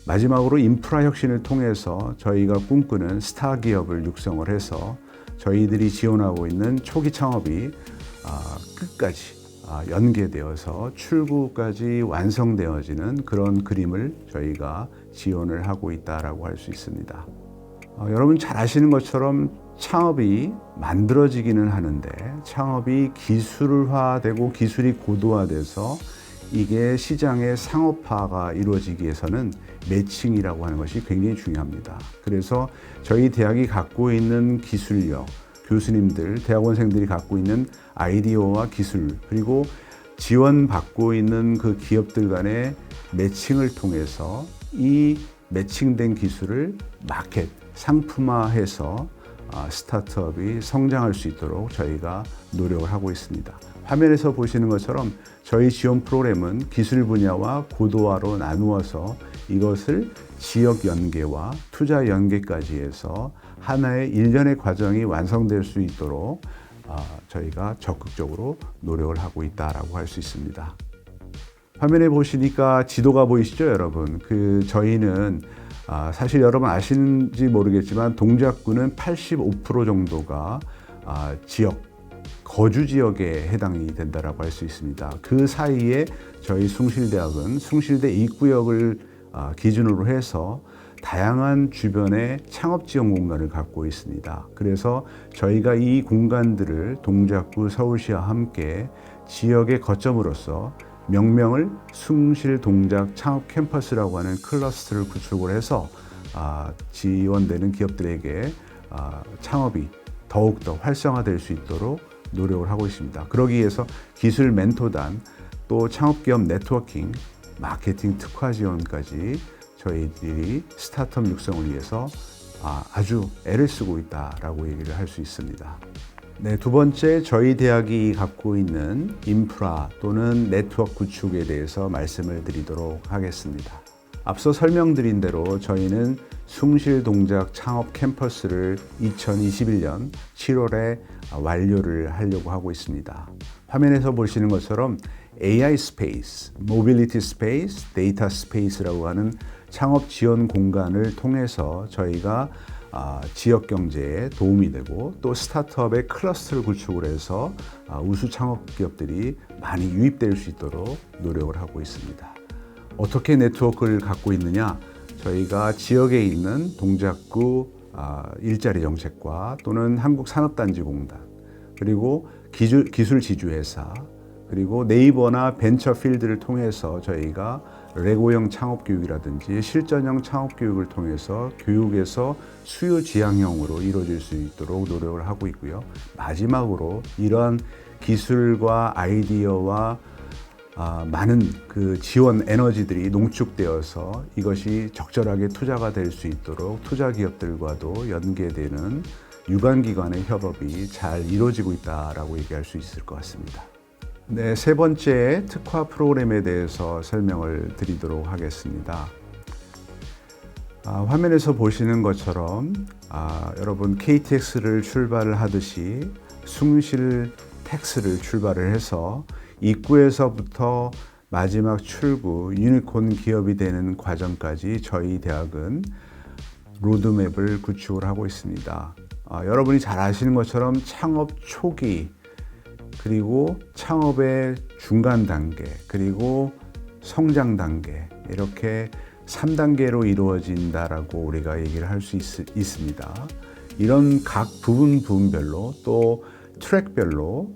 마지막으로 인프라 혁신을 통해서 저희가 꿈꾸는 스타 기업을 육성을 해서 저희들이 지원하고 있는 초기 창업이 끝까지 연계되어서 출구까지 완성되어지는 그런 그림을 저희가 지원을 하고 있다라고 할 수 있습니다. 여러분 잘 아시는 것처럼 창업이 만들어지기는 하는데 창업이 기술화되고 기술이 고도화돼서 이게 시장의 상업화가 이루어지기 위해서는 매칭이라고 하는 것이 굉장히 중요합니다. 그래서 저희 대학이 갖고 있는 기술력, 교수님들, 대학원생들이 갖고 있는 아이디어와 기술, 그리고 지원받고 있는 그 기업들 간의 매칭을 통해서 이 매칭된 기술을 마켓, 상품화해서 스타트업이 성장할 수 있도록 저희가 노력을 하고 있습니다. 화면에서 보시는 것처럼 저희 지원 프로그램은 기술 분야와 고도화로 나누어서 이것을 지역 연계와 투자 연계까지 해서 하나의 일련의 과정이 완성될 수 있도록 저희가 적극적으로 노력을 하고 있다라고 할 수 있습니다. 화면에 보시니까 지도가 보이시죠, 여러분? 저희는 사실 여러분 아시는지 모르겠지만 동작구는 85% 정도가 지역, 거주 지역에 해당이 된다라고 할 수 있습니다. 그 사이에 저희 숭실대학은 숭실대 입구역을 기준으로 해서 다양한 주변의 창업 지원 공간을 갖고 있습니다. 그래서 저희가 이 공간들을 동작구 서울시와 함께 지역의 거점으로서 명명을 숭실 동작 창업 캠퍼스라고 하는 클러스터를 구축을 해서 지원되는 기업들에게 창업이 더욱더 활성화될 수 있도록 노력을 하고 있습니다. 그러기 위해서 기술 멘토단, 또 창업기업 네트워킹, 마케팅 특화 지원까지 저희들이 스타트업 육성을 위해서 아주 애를 쓰고 있다라고 얘기를 할 수 있습니다. 네, 두 번째, 저희 대학이 갖고 있는 인프라 또는 네트워크 구축에 대해서 말씀을 드리도록 하겠습니다. 앞서 설명드린 대로 저희는 숭실 동작 창업 캠퍼스를 2021년 7월에 완료를 하려고 하고 있습니다. 화면에서 보시는 것처럼 AI 스페이스, 모빌리티 스페이스, 데이터 스페이스라고 하는 창업 지원 공간을 통해서 저희가 지역 경제에 도움이 되고 또 스타트업의 클러스터를 구축을 해서 우수 창업 기업들이 많이 유입될 수 있도록 노력을 하고 있습니다. 어떻게 네트워크를 갖고 있느냐? 저희가 지역에 있는 동작구 일자리 정책과 또는 한국산업단지공단 그리고 기술 지주회사 그리고 네이버나 벤처 필드를 통해서 저희가 레고형 창업교육이라든지 실전형 창업교육을 통해서 교육에서 수요 지향형으로 이루어질 수 있도록 노력을 하고 있고요. 마지막으로 이러한 기술과 아이디어와 많은 그 지원 에너지들이 농축되어서 이것이 적절하게 투자가 될 수 있도록 투자 기업들과도 연계되는 유관기관의 협업이 잘 이루어지고 있다라고 얘기할 수 있을 것 같습니다. 네, 세 번째 특화 프로그램에 대해서 설명을 드리도록 하겠습니다. 화면에서 보시는 것처럼 여러분 KTX를 출발을 하듯이 숭실 텍스를 출발을 해서 입구에서부터 마지막 출구 유니콘 기업이 되는 과정까지 저희 대학은 로드맵을 구축을 하고 있습니다. 여러분이 잘 아시는 것처럼 창업 초기 그리고 창업의 중간 단계 그리고 성장 단계 이렇게 3단계로 이루어진다라고 우리가 얘기를 할 수 있습니다. 이런 각 부분별로 또 트랙별로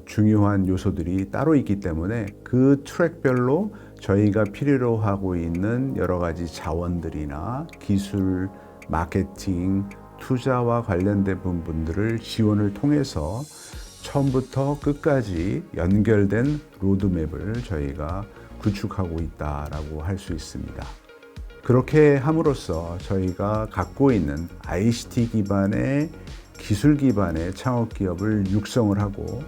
중요한 요소들이 따로 있기 때문에 그 트랙별로 저희가 필요로 하고 있는 여러 가지 자원들이나 기술, 마케팅, 투자와 관련된 부분들을 지원을 통해서 처음부터 끝까지 연결된 로드맵을 저희가 구축하고 있다라고 할 수 있습니다. 그렇게 함으로써 저희가 갖고 있는 ICT 기반의 기술 기반의 창업 기업을 육성을 하고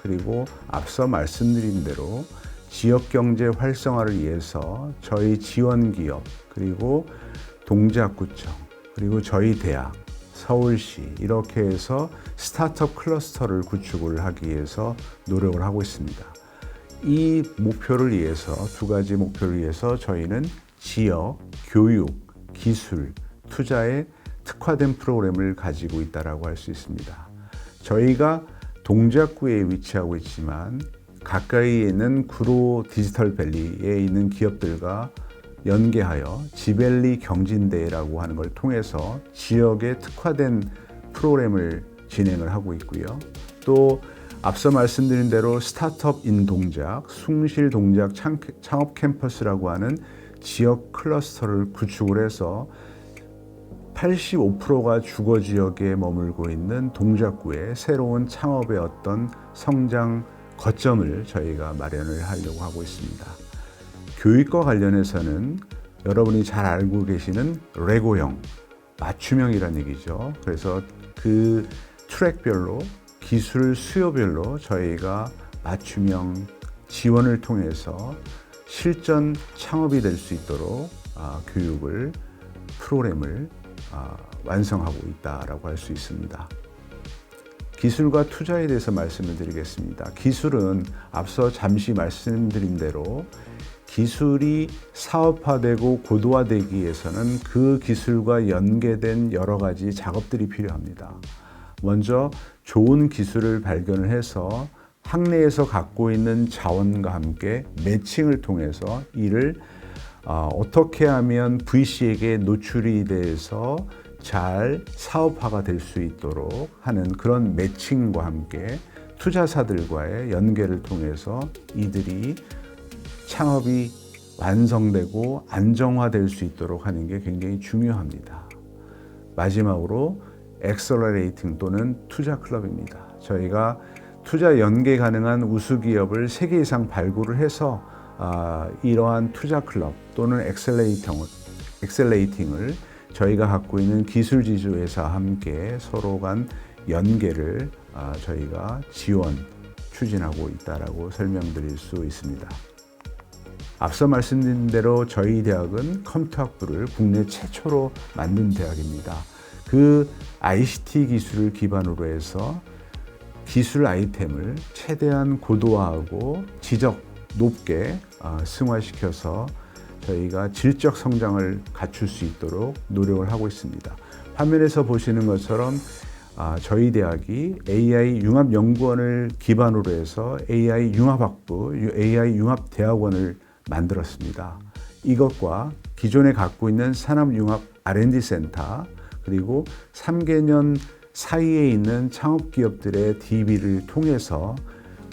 그리고 앞서 말씀드린 대로 지역 경제 활성화를 위해서 저희 지원 기업 그리고 동작구청 그리고 저희 대학 서울시 이렇게 해서 스타트업 클러스터를 구축을 하기 위해서 노력을 하고 있습니다. 이 목표를 위해서 두 가지 목표를 위해서 저희는 지역, 교육, 기술, 투자에 특화된 프로그램을 가지고 있다고 할 수 있습니다. 저희가 동작구에 위치하고 있지만 가까이에 있는 구로 디지털밸리에 있는 기업들과 연계하여 지밸리 경진대회라고 하는 걸 통해서 지역에 특화된 프로그램을 진행을 하고 있고요. 또 앞서 말씀드린 대로 스타트업 인 동작, 숭실 동작 창업 캠퍼스라고 하는 지역 클러스터를 구축을 해서 85%가 주거 지역에 머물고 있는 동작구의 새로운 창업의 어떤 성장 거점을 저희가 마련을 하려고 하고 있습니다. 교육과 관련해서는 여러분이 잘 알고 계시는 레고형, 맞춤형이라는 얘기죠. 그래서 그 트랙별로 기술 수요별로 저희가 맞춤형 지원을 통해서 실전 창업이 될 수 있도록 교육을 프로그램을 완성하고 있다라고 할 수 있습니다. 기술과 투자에 대해서 말씀을 드리겠습니다. 기술은 앞서 잠시 말씀드린 대로 기술이 사업화되고 고도화되기 위해서는 그 기술과 연계된 여러 가지 작업들이 필요합니다. 먼저 좋은 기술을 발견을 해서 학내에서 갖고 있는 자원과 함께 매칭을 통해서 이를 어떻게 하면 VC에게 노출이 돼서 잘 사업화가 될 수 있도록 하는 그런 매칭과 함께 투자사들과의 연계를 통해서 이들이 창업이 완성되고 안정화될 수 있도록 하는 게 굉장히 중요합니다. 마지막으로 엑셀러레이팅 또는 투자 클럽입니다. 저희가 투자 연계 가능한 우수 기업을 3개 이상 발굴을 해서 이러한 투자 클럽 또는 엑셀레이팅을 저희가 갖고 있는 기술 지주 회사와 함께 서로 간 연계를 저희가 지원, 추진하고 있다라고 설명드릴 수 있습니다. 앞서 말씀드린 대로 저희 대학은 컴퓨터 학부를 국내 최초로 만든 대학입니다. 그 ICT 기술을 기반으로 해서 기술 아이템을 최대한 고도화하고 지적 높게 승화시켜서 저희가 질적 성장을 갖출 수 있도록 노력을 하고 있습니다. 화면에서 보시는 것처럼 저희 대학이 AI 융합연구원을 기반으로 해서 AI 융합학부, AI 융합대학원을 만들었습니다. 이것과 기존에 갖고 있는 산업융합 R&D 센터, 그리고 3개년 사이에 있는 창업기업들의 DB를 통해서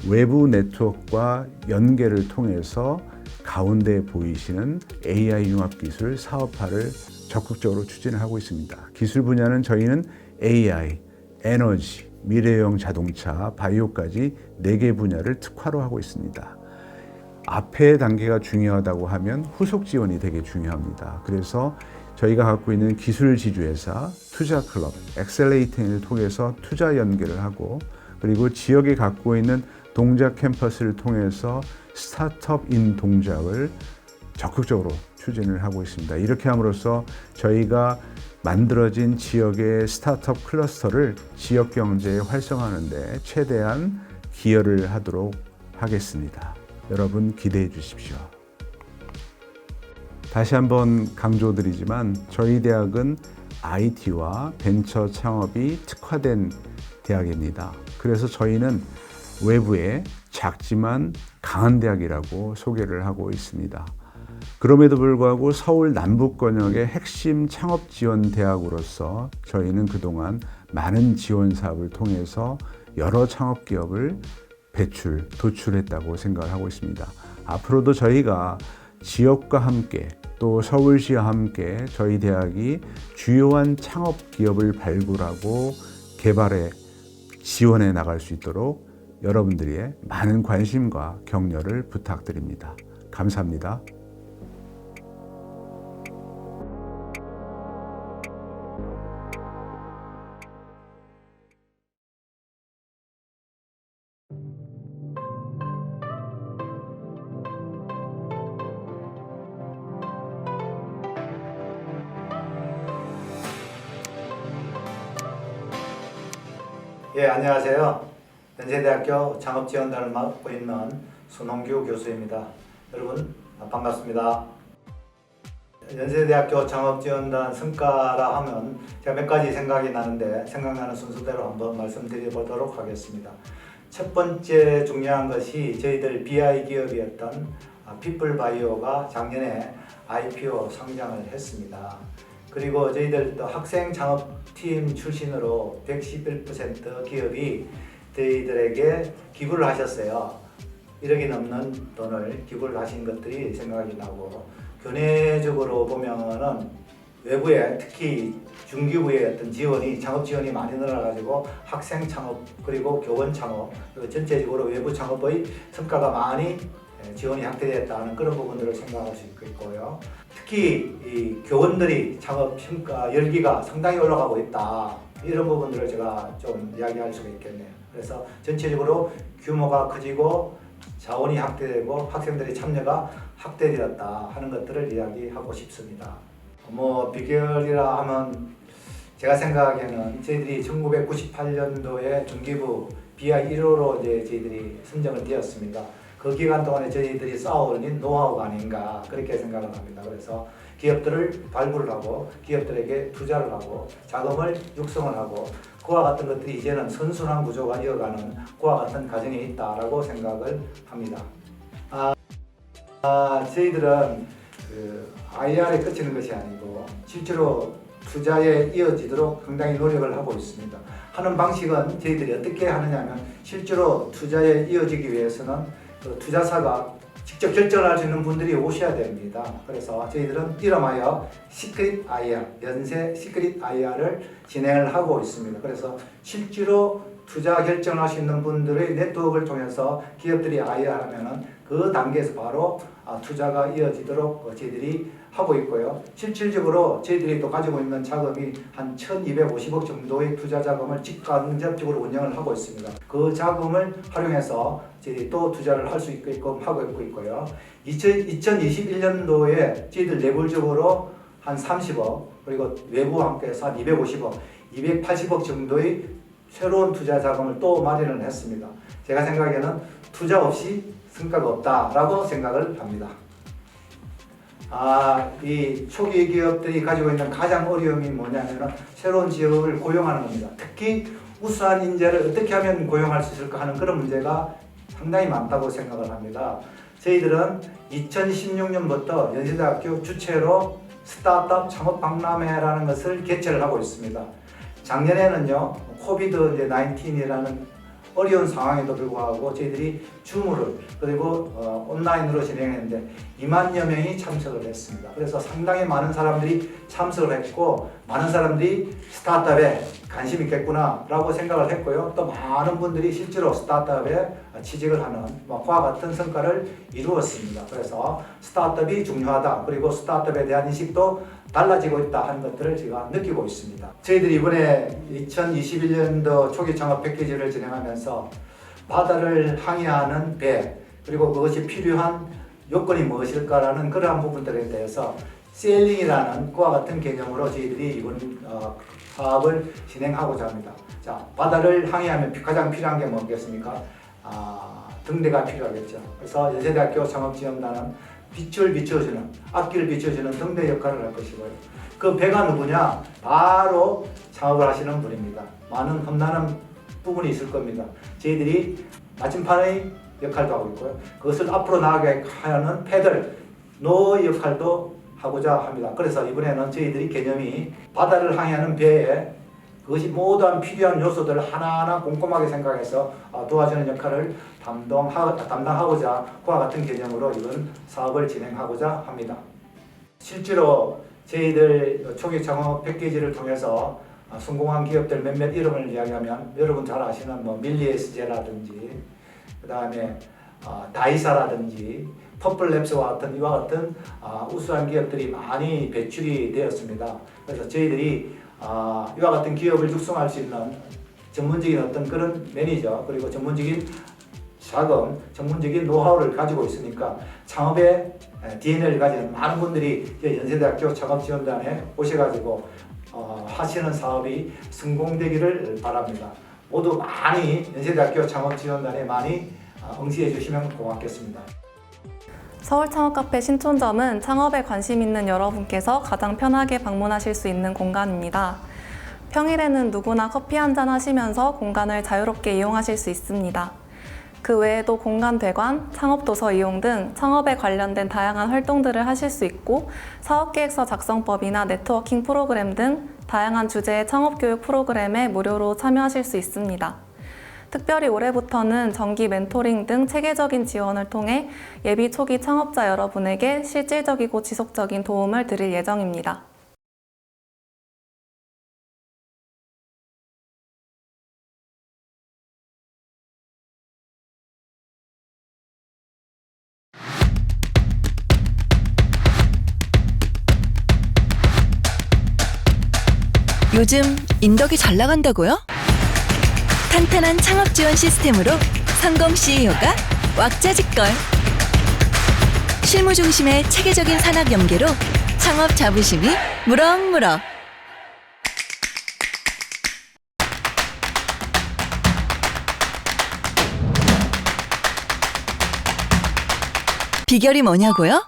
외부 네트워크와 연계를 통해서 가운데 보이시는 AI 융합기술 사업화를 적극적으로 추진을 하고 있습니다. 기술 분야는 저희는 AI, 에너지, 미래형 자동차, 바이오까지 4개 분야를 특화로 하고 있습니다. 앞에 단계가 중요하다고 하면 후속 지원이 되게 중요합니다. 그래서 저희가 갖고 있는 기술 지주회사, 투자클럽, 엑셀레이팅을 통해서 투자 연계를 하고, 그리고 지역에 갖고 있는 동작 캠퍼스를 통해서 스타트업인 동작을 적극적으로 추진을 하고 있습니다. 이렇게 함으로써 저희가 만들어진 지역의 스타트업 클러스터를 지역 경제에 활성화하는 데 최대한 기여를 하도록 하겠습니다. 여러분 기대해 주십시오. 다시 한번 강조드리지만 저희 대학은 IT와 벤처 창업이 특화된 대학입니다. 그래서 저희는 외부에 작지만 강한 대학이라고 소개를 하고 있습니다. 그럼에도 불구하고 서울 남북권역의 핵심 창업 지원 대학으로서 저희는 그동안 많은 지원 사업을 통해서 여러 창업 기업을 도출했다고 생각을 하고 있습니다. 앞으로도 저희가 지역과 함께 또 서울시와 함께 저희 대학이 주요한 창업 기업을 발굴하고 개발에 지원해 나갈 수 있도록 여러분들의 많은 관심과 격려를 부탁드립니다. 감사합니다. 예, 안녕하세요. 연세대학교 창업지원단을 맡고 있는 손홍규 교수입니다. 여러분 반갑습니다. 연세대학교 창업지원단 성과라 하면 제가 몇 가지 생각이 나는데 생각나는 순서대로 한번 말씀드려보도록 하겠습니다. 첫 번째 중요한 것이 저희들 BI 기업이었던 피플바이오가 작년에 IPO 상장을 했습니다. 그리고 저희들 또 학생 창업팀 출신으로 111% 기업이 저희들에게 기부를 하셨어요. 1억이 넘는 돈을 기부를 하신 것들이 생각이 나고, 교내적으로 보면은 외부에 특히 중기부의 어떤 지원이, 창업 지원이 많이 늘어나가지고 학생 창업 그리고 교원 창업 그리고 전체적으로 외부 창업의 성과가 많이 지원이 확대되었다는 그런 부분들을 생각할 수 있고요. 특히 이 교원들이 창업 평가 열기가 상당히 올라가고 있다. 이런 부분들을 제가 좀 이야기할 수가 있겠네요. 그래서 전체적으로 규모가 커지고 자원이 확대되고 학생들의 참여가 확대되었다 하는 것들을 이야기하고 싶습니다. 비결이라 하면 제가 생각하기에는 저희들이 1998년도에 중기부 BI 1호로 저희들이 선정을 되었습니다. 그 기간 동안에 저희들이 쌓아올린 노하우가 아닌가 그렇게 생각을 합니다. 그래서 기업들을 발굴을 하고 기업들에게 투자를 하고 자금을 육성을 하고 그와 같은 것들이 이제는 선순환 구조가 이어가는 그와 같은 과정이 있다라고 생각을 합니다. 저희들은 IR에 그치는 것이 아니고 실제로 투자에 이어지도록 상당히 노력을 하고 있습니다. 하는 방식은 저희들이 어떻게 하느냐면 실제로 투자에 이어지기 위해서는 투자사가 직접 결정할 수 있는 분들이 오셔야 됩니다. 그래서 저희들은 이름하여 시크릿 IR, 연세 시크릿 IR을 진행을 하고 있습니다. 그래서 실제로 투자 결정할 수 있는 분들의 네트워크를 통해서 기업들이 IR 하면은 그 단계에서 바로 투자가 이어지도록 저희들이 하고 있고요. 실질적으로 저희들이 또 가지고 있는 자금이 한 1,250억 정도의 투자 자금을 직간접적으로 운영을 하고 있습니다. 그 자금을 활용해서 저희들이 또 투자를 할 수 있게끔 하고 있고요. 2021년도에 저희들 내부적으로 한 30억 그리고 외부와 함께해서 한 250억, 280억 정도의 새로운 투자 자금을 또 마련을 했습니다. 제가 생각에는 투자 없이 성과가 없다라고 생각을 합니다. 이 초기 기업들이 가지고 있는 가장 어려움이 뭐냐면 새로운 직업을 고용하는 겁니다. 특히 우수한 인재를 어떻게 하면 고용할 수 있을까 하는 그런 문제가 상당히 많다고 생각을 합니다. 저희들은 2016년부터 연세대학교 주최로 스타트업 창업 박람회라는 것을 개최를 하고 있습니다. 작년에는요, 코비드 19이라는 어려운 상황에도 불구하고 저희들이 줌을 그리고 온라인으로 진행했는데 2만여 명이 참석을 했습니다. 그래서 상당히 많은 사람들이 참석을 했고 많은 사람들이 스타트업에 관심이 있겠구나 라고 생각을 했고요. 또 많은 분들이 실제로 스타트업에 취직을 하는 그와 같은 성과를 이루었습니다. 그래서 스타트업이 중요하다. 그리고 스타트업에 대한 인식도 달라지고 있다 하는 것들을 제가 느끼고 있습니다. 저희들이 이번에 2021년도 초기 창업 패키지를 진행하면서 바다를 항해하는 배 그리고 그것이 필요한 요건이 무엇일까라는 그러한 부분들에 대해서 세일링이라는 그와 같은 개념으로 저희들이 이번 사업을 진행하고자 합니다. 자, 바다를 항해하면 가장 필요한 게 뭐겠습니까? 등대가 필요하겠죠. 그래서 연세대학교 창업지원단은 빛을 비춰주는, 앞길을 비춰주는 등대 역할을 할 것이고요. 그 배가 누구냐? 바로 창업을 하시는 분입니다. 많은 험난한 부분이 있을 겁니다. 저희들이 나침판의 역할도 하고 있고요. 그것을 앞으로 나아가게 하는 패들, 노의 역할도 하고자 합니다. 그래서 이번에는 저희들이 개념이 바다를 항해하는 배에 그것이 모든 필요한 요소들을 하나하나 꼼꼼하게 생각해서 도와주는 역할을 담당하고자 그와 같은 개념으로 이번 사업을 진행하고자 합니다. 실제로 저희들 초기 창업 패키지를 통해서 성공한 기업들 몇몇 이름을 이야기하면 여러분 잘 아시는 밀리에스제라든지 그 다음에 다이사라든지 퍼플랩스와 같은 이와 같은 우수한 기업들이 많이 배출이 되었습니다. 그래서 저희들이 이와 같은 기업을 육성할 수 있는 전문적인 어떤 그런 매니저 그리고 전문적인 자금, 전문적인 노하우를 가지고 있으니까 창업의 DNA를 가진 많은 분들이 연세대학교 창업지원단에 오셔가지고 하시는 사업이 성공되기를 바랍니다. 모두 많이 연세대학교 창업지원단에 많이 응시해 주시면 고맙겠습니다. 서울창업카페 신촌점은 창업에 관심 있는 여러분께서 가장 편하게 방문하실 수 있는 공간입니다. 평일에는 누구나 커피 한잔 하시면서 공간을 자유롭게 이용하실 수 있습니다. 그 외에도 공간 대관, 창업도서 이용 등 창업에 관련된 다양한 활동들을 하실 수 있고 사업계획서 작성법이나 네트워킹 프로그램 등 다양한 주제의 창업교육 프로그램에 무료로 참여하실 수 있습니다. 특별히 올해부터는 정기 멘토링 등 체계적인 지원을 통해 예비 초기 창업자 여러분에게 실질적이고 지속적인 도움을 드릴 예정입니다. 요즘 인덕이 잘 나간다고요? 탄탄한 창업 지원 시스템으로 성공 CEO가 왁자지껄. 실무 중심의 체계적인 산학 연계로 창업 자부심이 무럭무럭. 비결이 뭐냐고요?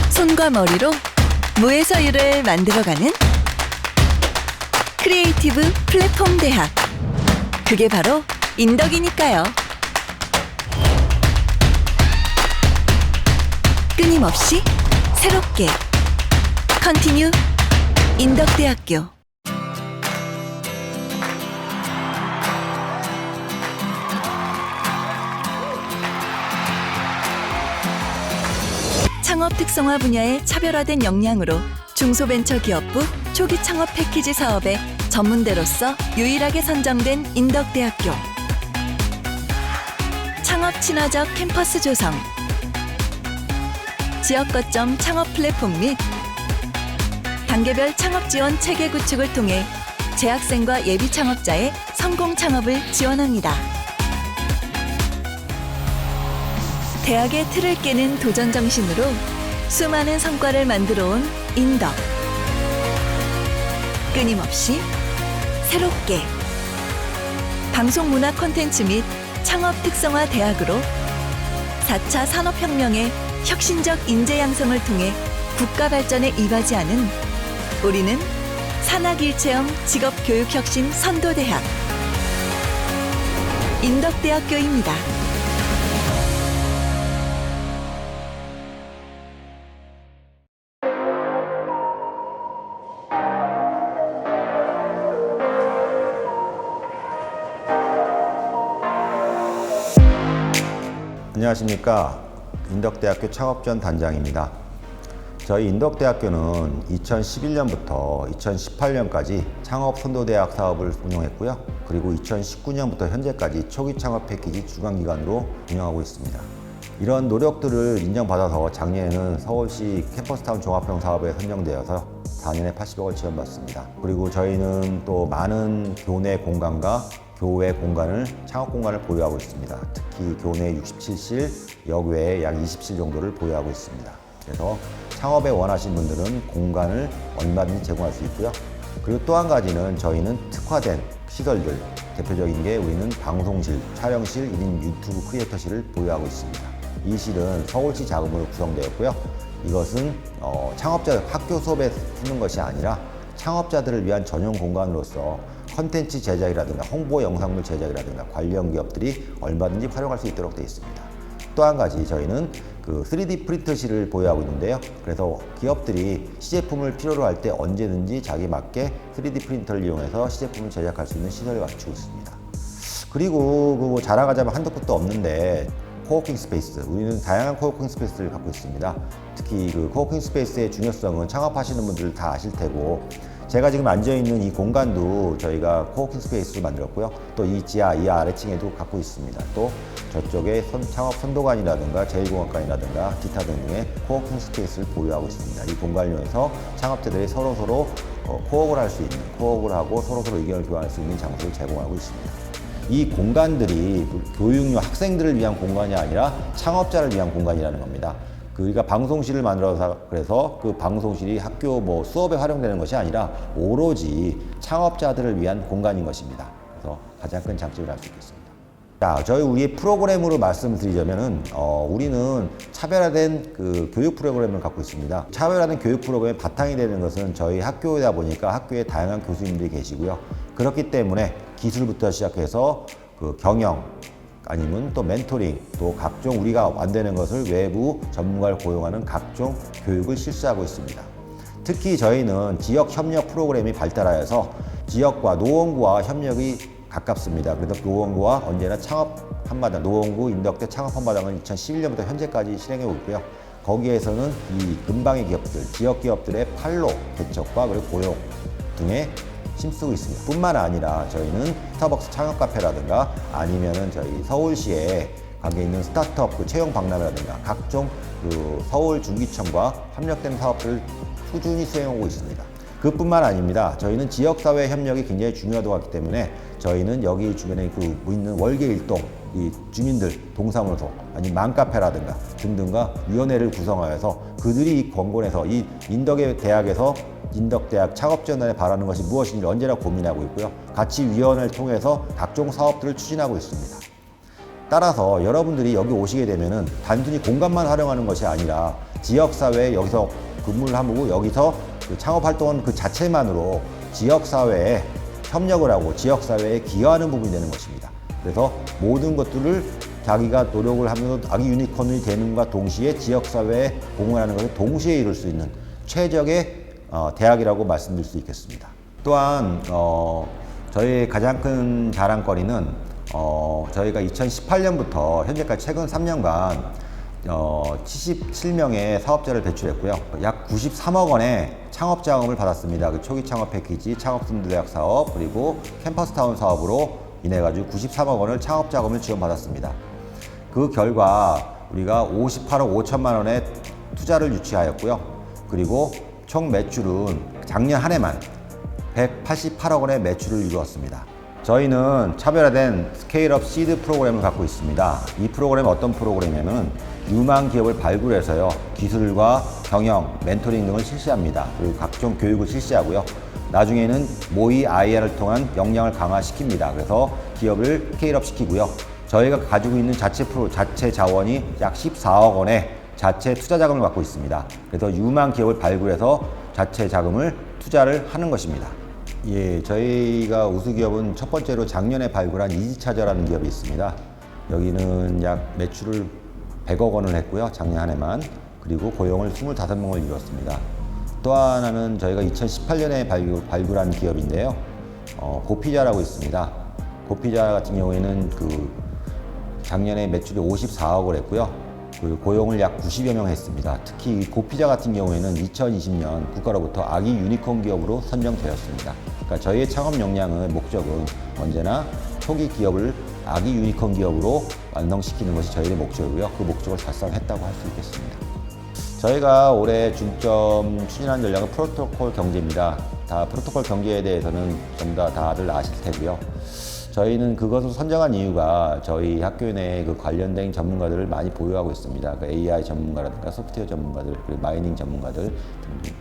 손과 머리로 무에서 유를 만들어가는 크리에이티브 플랫폼 대학. 그게 바로 인덕이니까요. 끊임없이 새롭게 컨티뉴 인덕대학교. 창업 특성화 분야의 차별화된 역량으로 중소벤처기업부 초기 창업 패키지 사업의 전문대로서 유일하게 선정된 인덕대학교. 창업 친화적 캠퍼스 조성, 지역 거점 창업 플랫폼 및 단계별 창업 지원 체계 구축을 통해 재학생과 예비 창업자의 성공 창업을 지원합니다. 대학의 틀을 깨는 도전 정신으로 수많은 성과를 만들어 온 인덕. 끊임없이 새롭게 방송 문화 콘텐츠 및 창업 특성화 대학으로 4차 산업혁명의 혁신적 인재 양성을 통해 국가 발전에 이바지하는 우리는 산학일체형 직업교육혁신 선도대학 인덕대학교입니다. 안녕하십니까. 인덕대학교 창업지원 단장입니다. 저희 인덕대학교는 2011년부터 2018년까지 창업선도대학 사업을 운영했고요. 그리고 2019년부터 현재까지 초기 창업 패키지 주관기관으로 운영하고 있습니다. 이런 노력들을 인정받아서 작년에는 서울시 캠퍼스타운 종합형 사업에 선정되어서 4년에 80억을 지원받습니다. 그리고 저희는 또 많은 교내 공간과 교외 공간을, 창업 공간을 보유하고 있습니다. 특히 교내 67실, 역외에 약 20실 정도를 보유하고 있습니다. 그래서 창업에 원하신 분들은 공간을 얼마든지 제공할 수 있고요. 그리고 또 한 가지는 저희는 특화된 시설들, 대표적인 게 우리는 방송실, 촬영실, 1인 유튜브 크리에이터실을 보유하고 있습니다. 이 실은 서울시 자금으로 구성되었고요. 이것은 창업자 학교 수업에 쓰는 것이 아니라 창업자들을 위한 전용 공간으로서 컨텐츠 제작이라든가 홍보 영상물 제작이라든가 관련 기업들이 얼마든지 활용할 수 있도록 되어 있습니다. 또 한 가지 저희는 그 3D 프린터실을 보유하고 있는데요. 그래서 기업들이 시제품을 필요로 할 때 언제든지 자기 맞게 3D 프린터를 이용해서 시제품을 제작할 수 있는 시설을 갖추고 있습니다. 그리고 자랑하자면 한도 끝도 없는데 코워킹 스페이스, 우리는 다양한 코워킹 스페이스를 갖고 있습니다. 특히 그 코워킹 스페이스의 중요성은 창업하시는 분들 다 아실 테고, 제가 지금 앉아있는 이 공간도 저희가 코워킹 스페이스로 만들었고요. 또 이 지하, 이 아래층에도 갖고 있습니다. 또 저쪽에 창업 선도관이라든가 제1공학관이라든가 기타 등등의 코워킹 스페이스를 보유하고 있습니다. 이 공간을 이용해서 창업자들이 서로서로 코워크를 할 수 있는, 코워크를 하고 서로서로 의견을 교환할 수 있는 장소를 제공하고 있습니다. 이 공간들이 교육용 학생들을 위한 공간이 아니라 창업자를 위한 공간이라는 겁니다. 우리가 방송실을 만들어서 그래서 그 방송실이 학교 수업에 활용되는 것이 아니라 오로지 창업자들을 위한 공간인 것입니다. 그래서 가장 큰 장점을 알 수 있겠습니다. 자, 우리의 프로그램으로 말씀드리자면은 우리는 차별화된 그 교육 프로그램을 갖고 있습니다. 차별화된 교육 프로그램의 바탕이 되는 것은 저희 학교이다 보니까 학교에 다양한 교수님들이 계시고요. 그렇기 때문에 기술부터 시작해서 그 경영, 아니면 또 멘토링, 또 각종 우리가 만드는 것을 외부 전문가를 고용하는 각종 교육을 실시하고 있습니다. 특히 저희는 지역 협력 프로그램이 발달하여서 지역과 노원구와 협력이 가깝습니다. 그래서 노원구와 언제나 창업 한마당, 노원구 인덕대 창업 한마당은 2011년부터 현재까지 실행하고 있고요. 거기에서는 이 근방의 기업들, 지역 기업들의 판로 개척과 그리고 고용 등에 힘쓰고 있습니다. 뿐만 아니라 저희는 스타벅스 창업 카페라든가 아니면은 저희 서울시에 관계 있는 스타트업 채용 박람회라든가 각종 그 서울 중기청과 협력된 사업들을 꾸준히 수행하고 있습니다. 그뿐만 아닙니다. 저희는 지역사회 협력이 굉장히 중요하다고 하기 때문에 저희는 여기 주변에 있는 월계 일동 이 주민들 동사무소 아니면 맘카페라든가 등등과 위원회를 구성하여서 그들이 이 권고에서 이 인덕의 대학에서 인덕대학 창업지원단에 바라는 것이 무엇인지 언제나 고민하고 있고요. 같이 위원회를 통해서 각종 사업들을 추진하고 있습니다. 따라서 여러분들이 여기 오시게 되면은 단순히 공간만 활용하는 것이 아니라 지역사회에 여기서 근무를 하고 여기서 그 창업활동은 그 자체만으로 지역사회에 협력을 하고 지역사회에 기여하는 부분이 되는 것입니다. 그래서 모든 것들을 자기가 노력을 하면서 자기 유니콘이 되는과 동시에 지역사회에 공헌하는 것을 동시에 이룰 수 있는 최적의 대학이라고 말씀드릴 수 있겠습니다. 또한 저희의 가장 큰 자랑거리는 저희가 2018년부터 현재까지 최근 3년간 77명의 사업자를 배출했고요. 약 93억 원의 창업 자금을 받았습니다. 그 초기 창업 패키지, 창업선도대학 사업, 그리고 캠퍼스타운 사업으로 인해 가지고 93억 원을 창업 자금을 지원받았습니다. 그 결과 우리가 58억 5천만 원의 투자를 유치하였고요. 그리고 총 매출은 작년 한 해만 188억 원의 매출을 이루었습니다. 저희는 차별화된 스케일업 시드 프로그램을 갖고 있습니다. 이 프로그램은 어떤 프로그램이냐면 유망 기업을 발굴해서요, 기술과 경영, 멘토링 등을 실시합니다. 그리고 각종 교육을 실시하고요. 나중에는 모의 IR을 통한 역량을 강화시킵니다. 그래서 기업을 스케일업 시키고요. 저희가 가지고 있는 자체 자원이 약 14억 원의 자체 투자 자금을 받고 있습니다. 그래서 유망 기업을 발굴해서 자체 자금을 투자를 하는 것입니다. 예, 저희가 우수 기업은 첫 번째로 작년에 발굴한 이지차저라는 기업이 있습니다. 여기는 약 매출을 100억 원을 했고요. 작년 한 해만. 그리고 고용을 25명을 이뤘습니다. 또 하나는 저희가 2018년에 발굴한 기업인데요. 고피자라고 있습니다. 고피자 같은 경우에는 작년에 매출이 54억을 했고요. 그리고 고용을 약 90여 명 했습니다. 특히 고피자 같은 경우에는 2020년 국가로부터 아기 유니콘 기업으로 선정되었습니다. 그러니까 저희의 창업 역량의 목적은 언제나 초기 기업을 아기 유니콘 기업으로 완성시키는 것이 저희의 목적이고요. 그 목적을 달성했다고 할 수 있겠습니다. 저희가 올해 중점 추진한 전략은 프로토콜 경제입니다. 다 프로토콜 경제에 대해서는 전부 다 다들 아실 테고요. 저희는 그것을 선정한 이유가 저희 학교 내에 관련된 전문가들을 많이 보유하고 있습니다. AI 전문가라든가 소프트웨어 전문가들, 그리고 마이닝 전문가들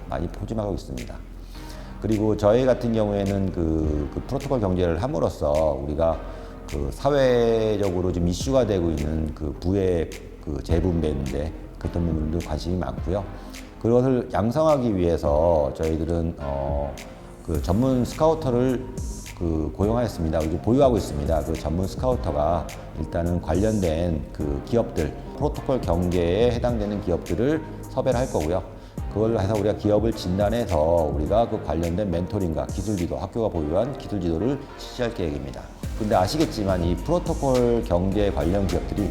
많이 포진하고 있습니다. 그리고 저희 같은 경우에는 그 프로토콜 경제를 함으로써 우리가 사회적으로 좀 이슈가 되고 있는 부의 재분배인데 그런 부분도 관심이 많고요. 그것을 양성하기 위해서 저희들은 전문 스카우터를 고용하였습니다. 보유하고 있습니다. 그 전문 스카우터가 일단은 관련된 기업들, 프로토콜 경제에 해당되는 기업들을 섭외를 할 거고요. 그걸 해서 우리가 기업을 진단해서 우리가 그 관련된 멘토링과 기술지도, 학교가 보유한 기술지도를 실시할 계획입니다. 근데 아시겠지만 이 프로토콜 경제 관련 기업들이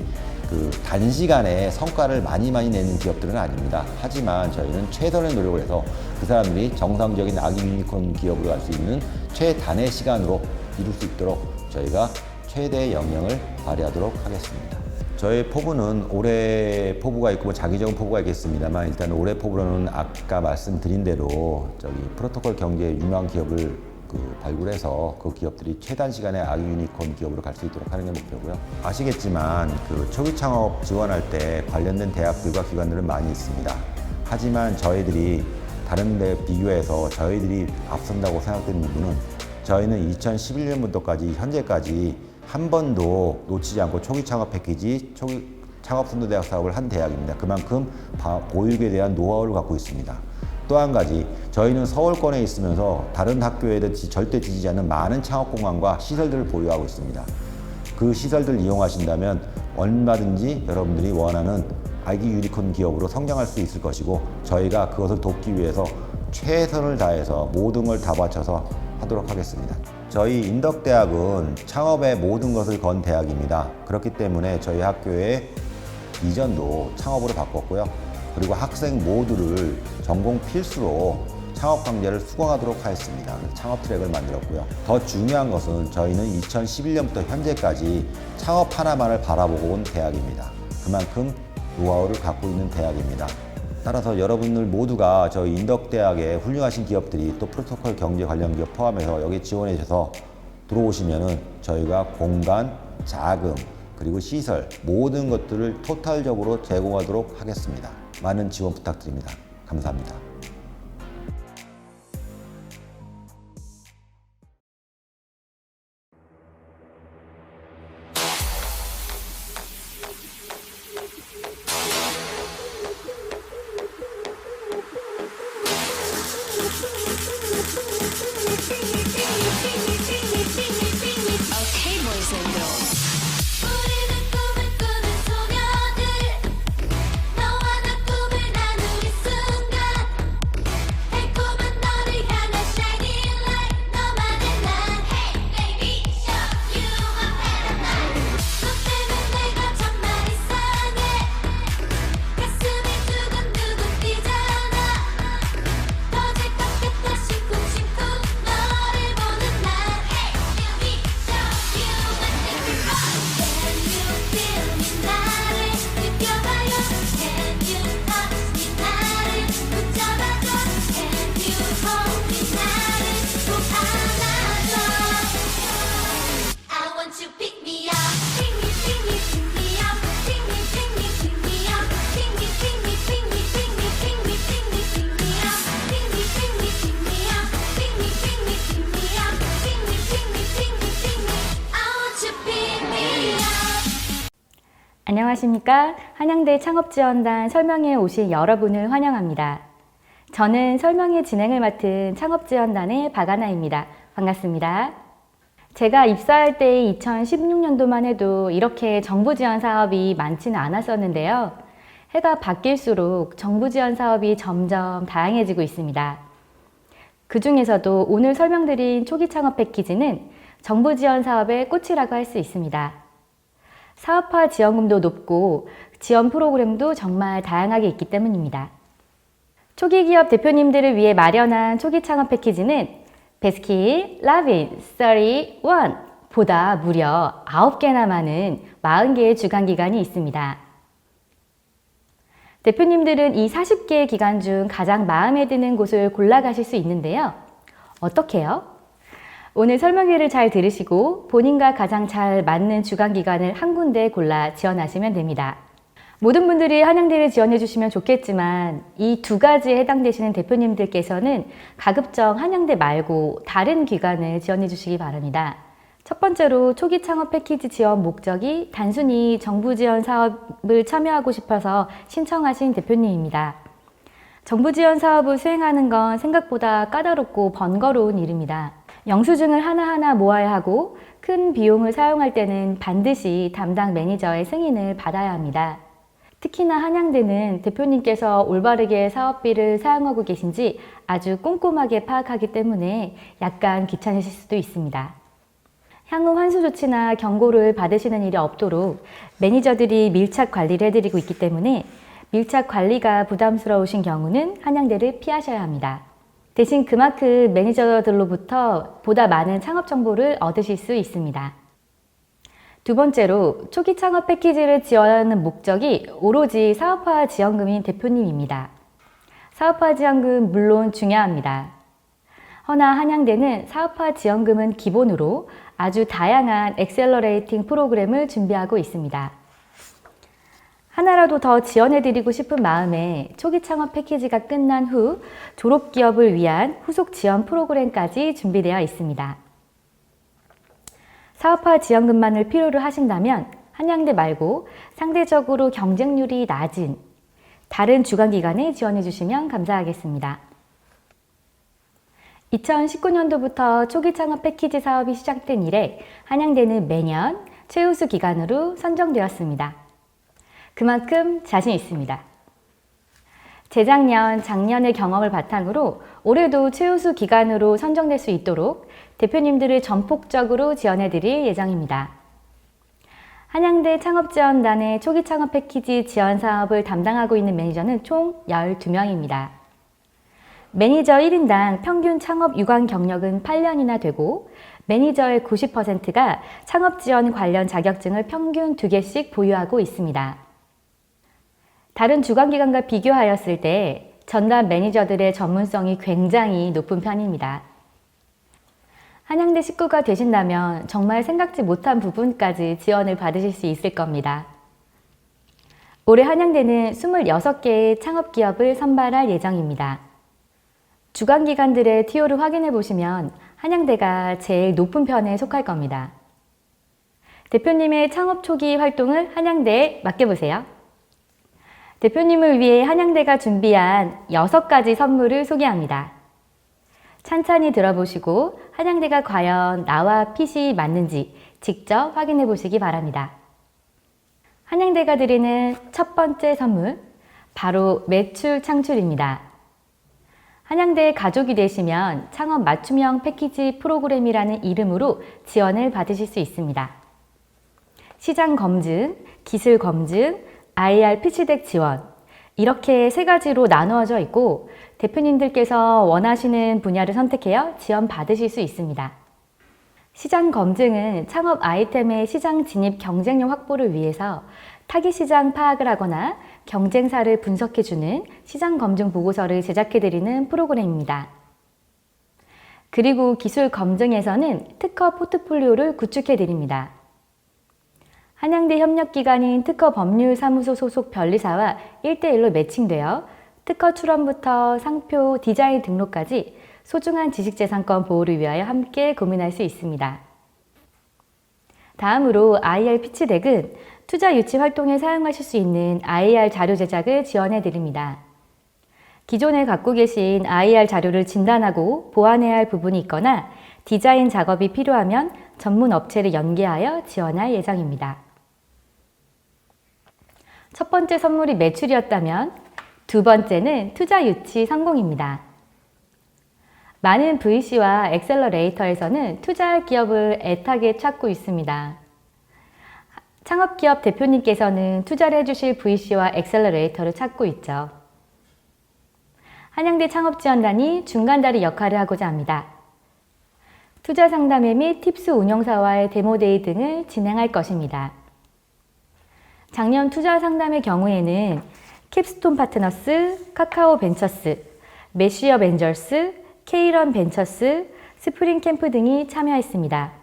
단시간에 성과를 많이 내는 기업들은 아닙니다. 하지만 저희는 최선의 노력을 해서 그 사람들이 정상적인 아기 유니콘 기업으로 갈 수 있는 최단의 시간으로 이룰 수 있도록 저희가 최대의 영향을 발휘하도록 하겠습니다. 저희 포부는 올해 포부가 있고 장기적인 포부가 있겠습니다만 일단 올해 포부로는 아까 말씀드린 대로 프로토콜 경제 유망 기업을 발굴해서 그 기업들이 최단 시간에 아기 유니콘 기업으로 갈 수 있도록 하는 게 목표고요. 아시겠지만 초기 창업 지원할 때 관련된 대학들과 기관들은 많이 있습니다. 하지만 저희들이 다른 데 비교해서 저희들이 앞선다고 생각되는 부분은 저희는 2011년부터까지 현재까지 한 번도 놓치지 않고 초기 창업 패키지, 초기 창업 선도대학 사업을 한 대학입니다. 그만큼 보육에 대한 노하우를 갖고 있습니다. 또 한 가지, 저희는 서울권에 있으면서 다른 학교에 절대 뒤지지 않는 많은 창업공간과 시설들을 보유하고 있습니다. 그 시설들을 이용하신다면 얼마든지 여러분들이 원하는 아기 유니콘 기업으로 성장할 수 있을 것이고 저희가 그것을 돕기 위해서 최선을 다해서 모든 걸 다 바쳐서 하도록 하겠습니다. 저희 인덕대학은 창업의 모든 것을 건 대학입니다. 그렇기 때문에 저희 학교의 이전도 창업으로 바꿨고요. 그리고 학생 모두를 전공 필수로 창업 강좌를 수강하도록 하였습니다. 창업 트랙을 만들었고요. 더 중요한 것은 저희는 2011년부터 현재까지 창업 하나만을 바라보고 온 대학입니다. 그만큼 노하우를 갖고 있는 대학입니다. 따라서 여러분들 모두가 저희 인덕대학의 훌륭하신 기업들이 또 프로토콜 경제 관련 기업 포함해서 여기 지원해 주셔서 들어오시면은 저희가 공간, 자금, 그리고 시설 모든 것들을 토탈적으로 제공하도록 하겠습니다. 많은 지원 부탁드립니다. 감사합니다. 너와 나 꿈을 나누는 순간 안녕하십니까. 한양대 창업지원단 설명회에 오신 여러분을 환영합니다. 저는 설명회 진행을 맡은 창업지원단의 박아나입니다. 반갑습니다. 제가 입사할 때 2016년도만 해도 이렇게 정부 지원 사업이 많지는 않았었는데요. 해가 바뀔수록 정부 지원 사업이 점점 다양해지고 있습니다. 그 중에서도 오늘 설명드린 초기 창업 패키지는 정부 지원 사업의 꽃이라고 할 수 있습니다. 사업화 지원금도 높고 지원 프로그램도 정말 다양하게 있기 때문입니다. 초기 기업 대표님들을 위해 마련한 초기 창업 패키지는 베스킨 라빈스 31보다 무려 9개나 많은 40개의 주간 기간이 있습니다. 대표님들은 이 40개의 기간 중 가장 마음에 드는 곳을 골라가실 수 있는데요. 어떻게 해요? 오늘 설명회를 잘 들으시고 본인과 가장 잘 맞는 주간 기간을 한 군데 골라 지원하시면 됩니다. 모든 분들이 한양대를 지원해 주시면 좋겠지만 이 두 가지에 해당되시는 대표님들께서는 가급적 한양대 말고 다른 기관을 지원해 주시기 바랍니다. 첫 번째로 초기 창업 패키지 지원 목적이 단순히 정부 지원 사업을 참여하고 싶어서 신청하신 대표님입니다. 정부 지원 사업을 수행하는 건 생각보다 까다롭고 번거로운 일입니다. 영수증을 하나하나 모아야 하고 큰 비용을 사용할 때는 반드시 담당 매니저의 승인을 받아야 합니다. 특히나 한양대는 대표님께서 올바르게 사업비를 사용하고 계신지 아주 꼼꼼하게 파악하기 때문에 약간 귀찮으실 수도 있습니다. 향후 환수 조치나 경고를 받으시는 일이 없도록 매니저들이 밀착 관리를 해드리고 있기 때문에 밀착 관리가 부담스러우신 경우는 한양대를 피하셔야 합니다. 대신 그만큼 매니저들로부터 보다 많은 창업 정보를 얻으실 수 있습니다. 두 번째로 초기 창업 패키지를 지원하는 목적이 오로지 사업화 지원금인 대표님입니다. 사업화 지원금 물론 중요합니다. 허나 한양대는 사업화 지원금은 기본으로 아주 다양한 엑셀러레이팅 프로그램을 준비하고 있습니다. 하나라도 더 지원해드리고 싶은 마음에 초기 창업 패키지가 끝난 후 졸업 기업을 위한 후속 지원 프로그램까지 준비되어 있습니다. 사업화 지원금만을 필요로 하신다면 한양대 말고 상대적으로 경쟁률이 낮은 다른 주간기관에 지원해 주시면 감사하겠습니다. 2019년도부터 초기 창업 패키지 사업이 시작된 이래 한양대는 매년 최우수 기관으로 선정되었습니다. 그만큼 자신 있습니다. 재작년, 작년의 경험을 바탕으로 올해도 최우수 기관으로 선정될 수 있도록 대표님들을 전폭적으로 지원해드릴 예정입니다. 한양대 창업지원단의 초기 창업 패키지 지원 사업을 담당하고 있는 매니저는 총 12명입니다. 매니저 1인당 평균 창업 유관 경력은 8년이나 되고 매니저의 90%가 창업 지원 관련 자격증을 평균 2개씩 보유하고 있습니다. 다른 주관기관과 비교하였을 때 전담 매니저들의 전문성이 굉장히 높은 편입니다. 한양대 식구가 되신다면 정말 생각지 못한 부분까지 지원을 받으실 수 있을 겁니다. 올해 한양대는 26개의 창업기업을 선발할 예정입니다. 주관기관들의 TO를 확인해 보시면 한양대가 제일 높은 편에 속할 겁니다. 대표님의 창업 초기 활동을 한양대에 맡겨보세요. 대표님을 위해 한양대가 준비한 6가지 선물을 소개합니다. 찬찬히 들어보시고 한양대가 과연 나와 핏이 맞는지 직접 확인해 보시기 바랍니다. 한양대가 드리는 첫 번째 선물, 바로 매출 창출입니다. 한양대 가족이 되시면 창업 맞춤형 패키지 프로그램이라는 이름으로 지원을 받으실 수 있습니다. 시장 검증, 기술 검증, IR 피치덱 지원, 이렇게 3가지로 나누어져 있고 대표님들께서 원하시는 분야를 선택하여 지원 받으실 수 있습니다. 시장 검증은 창업 아이템의 시장 진입 경쟁력 확보를 위해서 타깃 시장 파악을 하거나 경쟁사를 분석해주는 시장 검증 보고서를 제작해드리는 프로그램입니다. 그리고 기술 검증에서는 특허 포트폴리오를 구축해드립니다. 한양대 협력기관인 특허법률사무소 소속 변리사와 1대1로 매칭되어 특허 출원부터 상표, 디자인 등록까지 소중한 지식재산권 보호를 위하여 함께 고민할 수 있습니다. 다음으로 IR 피치덱은 투자 유치 활동에 사용하실 수 있는 IR 자료 제작을 지원해 드립니다. 기존에 갖고 계신 IR 자료를 진단하고 보완해야 할 부분이 있거나 디자인 작업이 필요하면 전문 업체를 연계하여 지원할 예정입니다. 첫 번째 선물이 매출이었다면 두 번째는 투자 유치 성공입니다. 많은 VC와 엑셀러레이터에서는 투자할 기업을 애타게 찾고 있습니다. 창업기업 대표님께서는 투자를 해주실 VC와 엑셀러레이터를 찾고 있죠. 한양대 창업지원단이 중간다리 역할을 하고자 합니다. 투자 상담회 및 팁스 운영사와의 데모데이 등을 진행할 것입니다. 작년 투자 상담의 경우에는 캡스톤 파트너스, 카카오 벤처스, 메시어 벤저스, K런 벤처스, 스프링 캠프 등이 참여했습니다.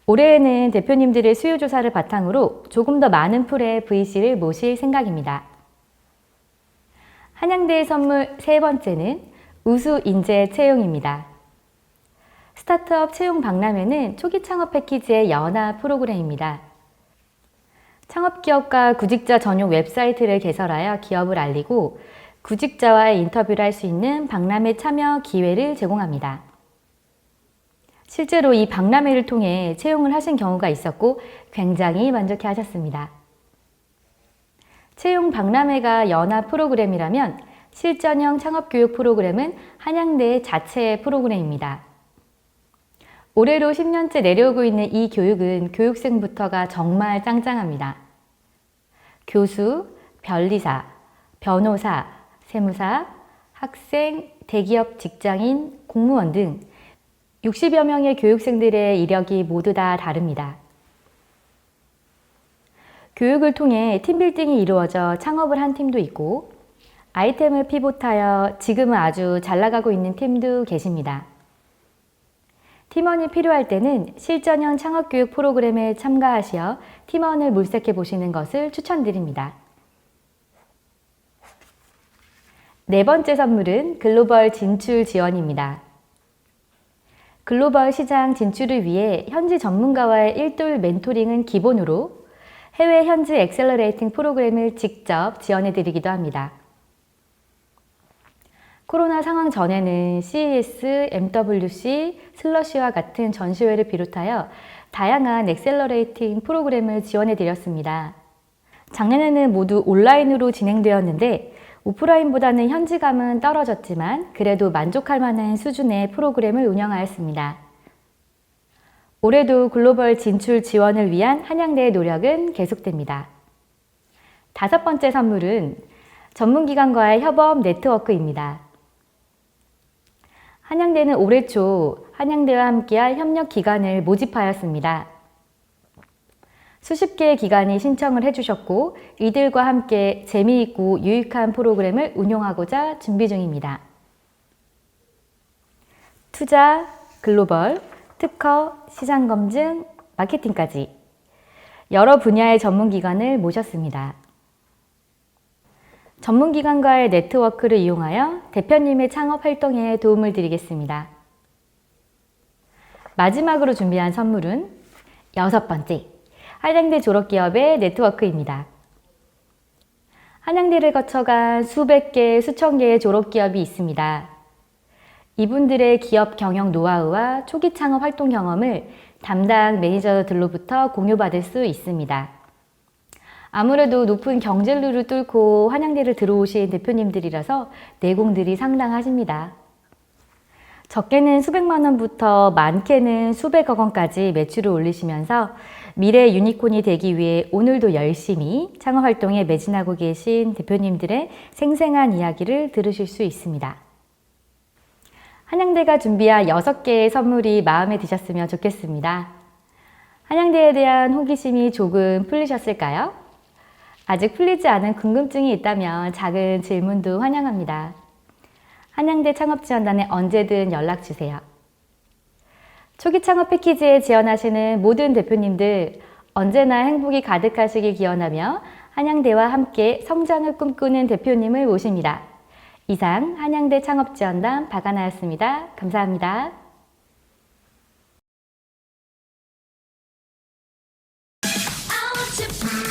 올해에는 대표님들의 수요 조사를 바탕으로 조금 더 많은 풀의 VC를 모실 생각입니다. 한양대의 선물 세 번째는 우수 인재 채용입니다. 스타트업 채용 박람회는 초기 창업 패키지의 연합 프로그램입니다. 창업기업과 구직자 전용 웹사이트를 개설하여 기업을 알리고 구직자와의 인터뷰를 할 수 있는 박람회 참여 기회를 제공합니다. 실제로 이 박람회를 통해 채용을 하신 경우가 있었고 굉장히 만족해 하셨습니다. 채용 박람회가 연합 프로그램이라면 실전형 창업교육 프로그램은 한양대 자체의 프로그램입니다. 올해로 10년째 내려오고 있는 이 교육은 교육생부터가 정말 짱짱합니다. 교수, 변리사, 변호사, 세무사, 학생, 대기업 직장인, 공무원 등 60여 명의 교육생들의 이력이 모두 다 다릅니다. 교육을 통해 팀빌딩이 이루어져 창업을 한 팀도 있고 아이템을 피봇하여 지금은 아주 잘 나가고 있는 팀도 계십니다. 팀원이 필요할 때는 실전형 창업교육 프로그램에 참가하시어 팀원을 물색해 보시는 것을 추천드립니다. 네 번째 선물은 글로벌 진출 지원입니다. 글로벌 시장 진출을 위해 현지 전문가와의 1:1 멘토링은 기본으로 해외 현지 엑셀러레이팅 프로그램을 직접 지원해 드리기도 합니다. 코로나 상황 전에는 CES, MWC, 슬러시와 같은 전시회를 비롯하여 다양한 엑셀러레이팅 프로그램을 지원해 드렸습니다. 작년에는 모두 온라인으로 진행되었는데 오프라인보다는 현지감은 떨어졌지만 그래도 만족할 만한 수준의 프로그램을 운영하였습니다. 올해도 글로벌 진출 지원을 위한 한양대의 노력은 계속됩니다. 다섯 번째 선물은 전문기관과의 협업 네트워크입니다. 한양대는 올해 초 한양대와 함께할 협력기관을 모집하였습니다. 수십 개의 기관이 신청을 해주셨고 이들과 함께 재미있고 유익한 프로그램을 운용하고자 준비 중입니다. 투자, 글로벌, 특허, 시장검증, 마케팅까지 여러 분야의 전문기관을 모셨습니다. 전문기관과의 네트워크를 이용하여 대표님의 창업 활동에 도움을 드리겠습니다. 마지막으로 준비한 선물은 여섯 번째, 한양대 졸업기업의 네트워크입니다. 한양대를 거쳐간 수백 개, 수천 개의 졸업기업이 있습니다. 이분들의 기업 경영 노하우와 초기 창업 활동 경험을 담당 매니저들로부터 공유받을 수 있습니다. 아무래도 높은 경쟁률을 뚫고 한양대를 들어오신 대표님들이라서 내공들이 상당하십니다. 적게는 수백만 원부터 많게는 수백억 원까지 매출을 올리시면서 미래 유니콘이 되기 위해 오늘도 열심히 창업활동에 매진하고 계신 대표님들의 생생한 이야기를 들으실 수 있습니다. 한양대가 준비한 6개의 선물이 마음에 드셨으면 좋겠습니다. 한양대에 대한 호기심이 조금 풀리셨을까요? 아직 풀리지 않은 궁금증이 있다면 작은 질문도 환영합니다. 한양대 창업지원단에 언제든 연락주세요. 초기 창업 패키지에 지원하시는 모든 대표님들 언제나 행복이 가득하시길 기원하며 한양대와 함께 성장을 꿈꾸는 대표님을 모십니다. 이상 한양대 창업지원단 박아나였습니다. 감사합니다. I want you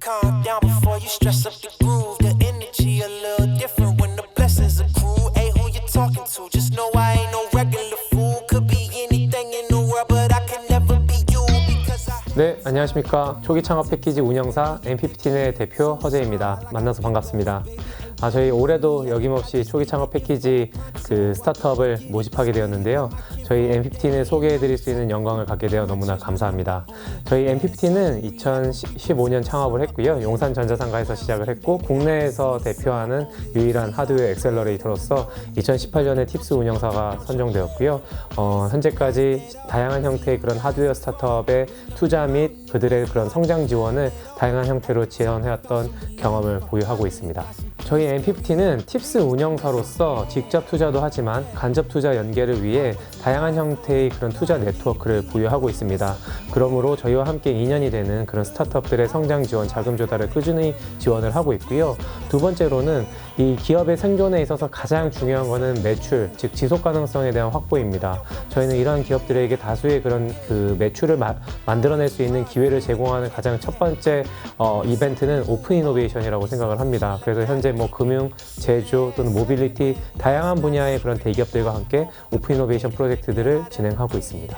Calm down before you stress up the groove. The energy a little different when the blessings accrue. Hey, who you talking to? Just know I ain't no regular fool. Could be anything in the world, but I can never be you because I. 네, 안녕하십니까. 초기 창업 패키지 운영사 M15의 대표 허재입니다. 만나서 반갑습니다. 저희 올해도 여김없이 초기 창업 패키지 스타트업을 모집하게 되었는데요. 저희 M15에 소개해드릴 수 있는 영광을 갖게 되어 너무나 감사합니다. 저희 M15는 2015년 창업을 했고요. 용산 전자상가에서 시작을 했고 국내에서 대표하는 유일한 하드웨어 엑셀러레이터로서 2018년에 팁스 운영사가 선정되었고요. 현재까지 다양한 형태의 그런 하드웨어 스타트업의 투자 및 그들의 그런 성장 지원을 다양한 형태로 지원해왔던 경험을 보유하고 있습니다. 저희 M15는 팁스 운영사로서 직접 투자도 하지만 간접 투자 연계를 위해 다양한 형태의 그런 투자 네트워크를 보유하고 있습니다. 그러므로 저희와 함께 인연이 되는 그런 스타트업들의 성장 지원, 자금 조달을 꾸준히 지원을 하고 있고요. 두 번째로는 이 기업의 생존에 있어서 가장 중요한 것은 매출, 즉 지속 가능성에 대한 확보입니다. 저희는 이러한 기업들에게 다수의 그런 매출을 만들어낼 수 있는 기회를 제공하는 가장 첫 번째 이벤트는 오픈 이노베이션이라고 생각을 합니다. 그래서 현재 금융, 제조 또는 모빌리티 다양한 분야의 그런 대기업들과 함께 오픈 이노베이션 프로젝트들을 진행하고 있습니다.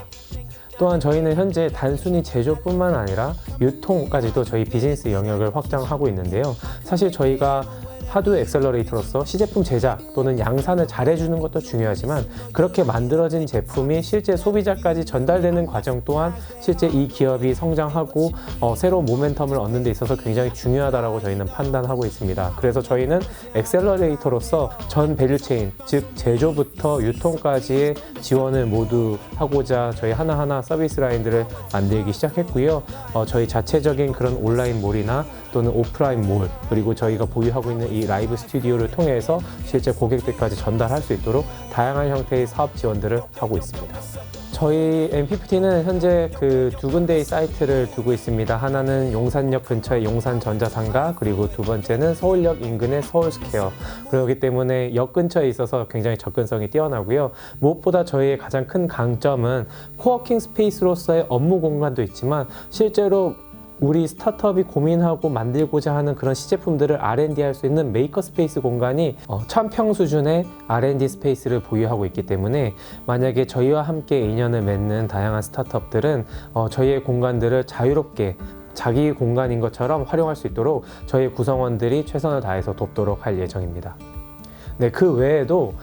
또한 저희는 현재 단순히 제조뿐만 아니라 유통까지도 저희 비즈니스 영역을 확장하고 있는데요. 사실 저희가 하드웨어 엑셀러레이터로서 시제품 제작 또는 양산을 잘해주는 것도 중요하지만 그렇게 만들어진 제품이 실제 소비자까지 전달되는 과정 또한 실제 이 기업이 성장하고 새로운 모멘텀을 얻는 데 있어서 굉장히 중요하다고 저희는 판단하고 있습니다. 그래서 저희는 엑셀러레이터로서 전 밸류체인, 즉 제조부터 유통까지의 지원을 모두 하고자 저희 하나하나 서비스 라인들을 만들기 시작했고요. 저희 자체적인 그런 온라인몰이나 또는 오프라인 몰, 그리고 저희가 보유하고 있는 이 라이브 스튜디오를 통해서 실제 고객들까지 전달할 수 있도록 다양한 형태의 사업 지원들을 하고 있습니다. 저희 M15는 현재 두 군데의 사이트를 두고 있습니다. 하나는 용산역 근처의 용산 전자상가, 그리고 두 번째는 서울역 인근의 서울스퀘어. 그렇기 때문에 역 근처에 있어서 굉장히 접근성이 뛰어나고요. 무엇보다 저희의 가장 큰 강점은 코워킹 스페이스로서의 업무 공간도 있지만 실제로 우리 스타트업이 고민하고 만들고자 하는 그런 시제품들을 R&D 할 수 있는 메이커 스페이스 공간이 1000평 수준의 R&D 스페이스를 보유하고 있기 때문에 만약에 저희와 함께 인연을 맺는 다양한 스타트업들은 저희의 공간들을 자유롭게 자기 공간인 것처럼 활용할 수 있도록 저희 구성원들이 최선을 다해서 돕도록 할 예정입니다. 네, 그 외에도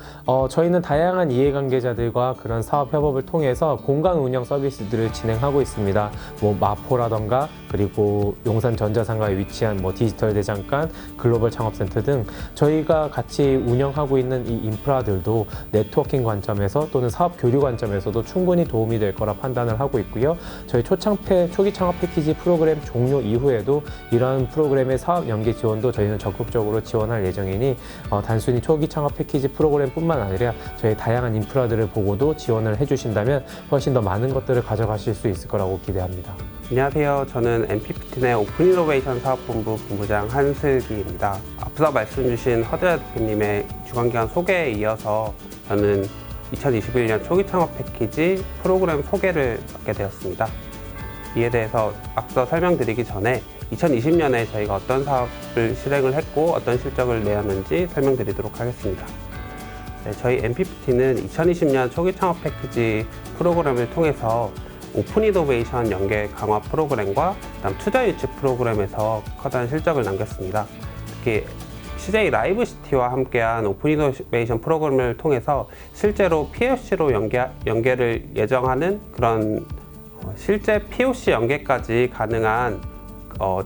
저희는 다양한 이해관계자들과 그런 사업 협업을 통해서 공간 운영 서비스들을 진행하고 있습니다. 마포라던가 그리고 용산 전자상가에 위치한 디지털 대장간, 글로벌 창업센터 등 저희가 같이 운영하고 있는 이 인프라들도 네트워킹 관점에서 또는 사업 교류 관점에서도 충분히 도움이 될 거라 판단을 하고 있고요. 저희 초기 창업 패키지 프로그램 종료 이후에도 이러한 프로그램의 사업 연계 지원도 저희는 적극적으로 지원할 예정이니 단순히 초기 창업 패키지 프로그램뿐만 아니라 저희 다양한 인프라들을 보고도 지원을 해주신다면 훨씬 더 많은 것들을 가져가실 수 있을 거라고 기대합니다. 안녕하세요. 저는 M15의 오픈 이노베이션 사업본부 본부장 한슬기입니다. 앞서 말씀 주신 허재 대표님의 주관기관 소개에 이어서 저는 2021년 초기 창업 패키지 프로그램 소개를 맡게 되었습니다. 이에 대해서 앞서 설명드리기 전에 2020년에 저희가 어떤 사업을 실행을 했고 어떤 실적을 내었는지 설명드리도록 하겠습니다. 네, 저희 M15는 2020년 초기 창업 패키지 프로그램을 통해서 오픈 이노베이션 연계 강화 프로그램과 그다음 투자 유치 프로그램에서 커다란 실적을 남겼습니다. 특히 CJ 라이브 시티와 함께한 오픈 이노베이션 프로그램을 통해서 실제로 POC로 연계를 예정하는 그런 실제 POC 연계까지 가능한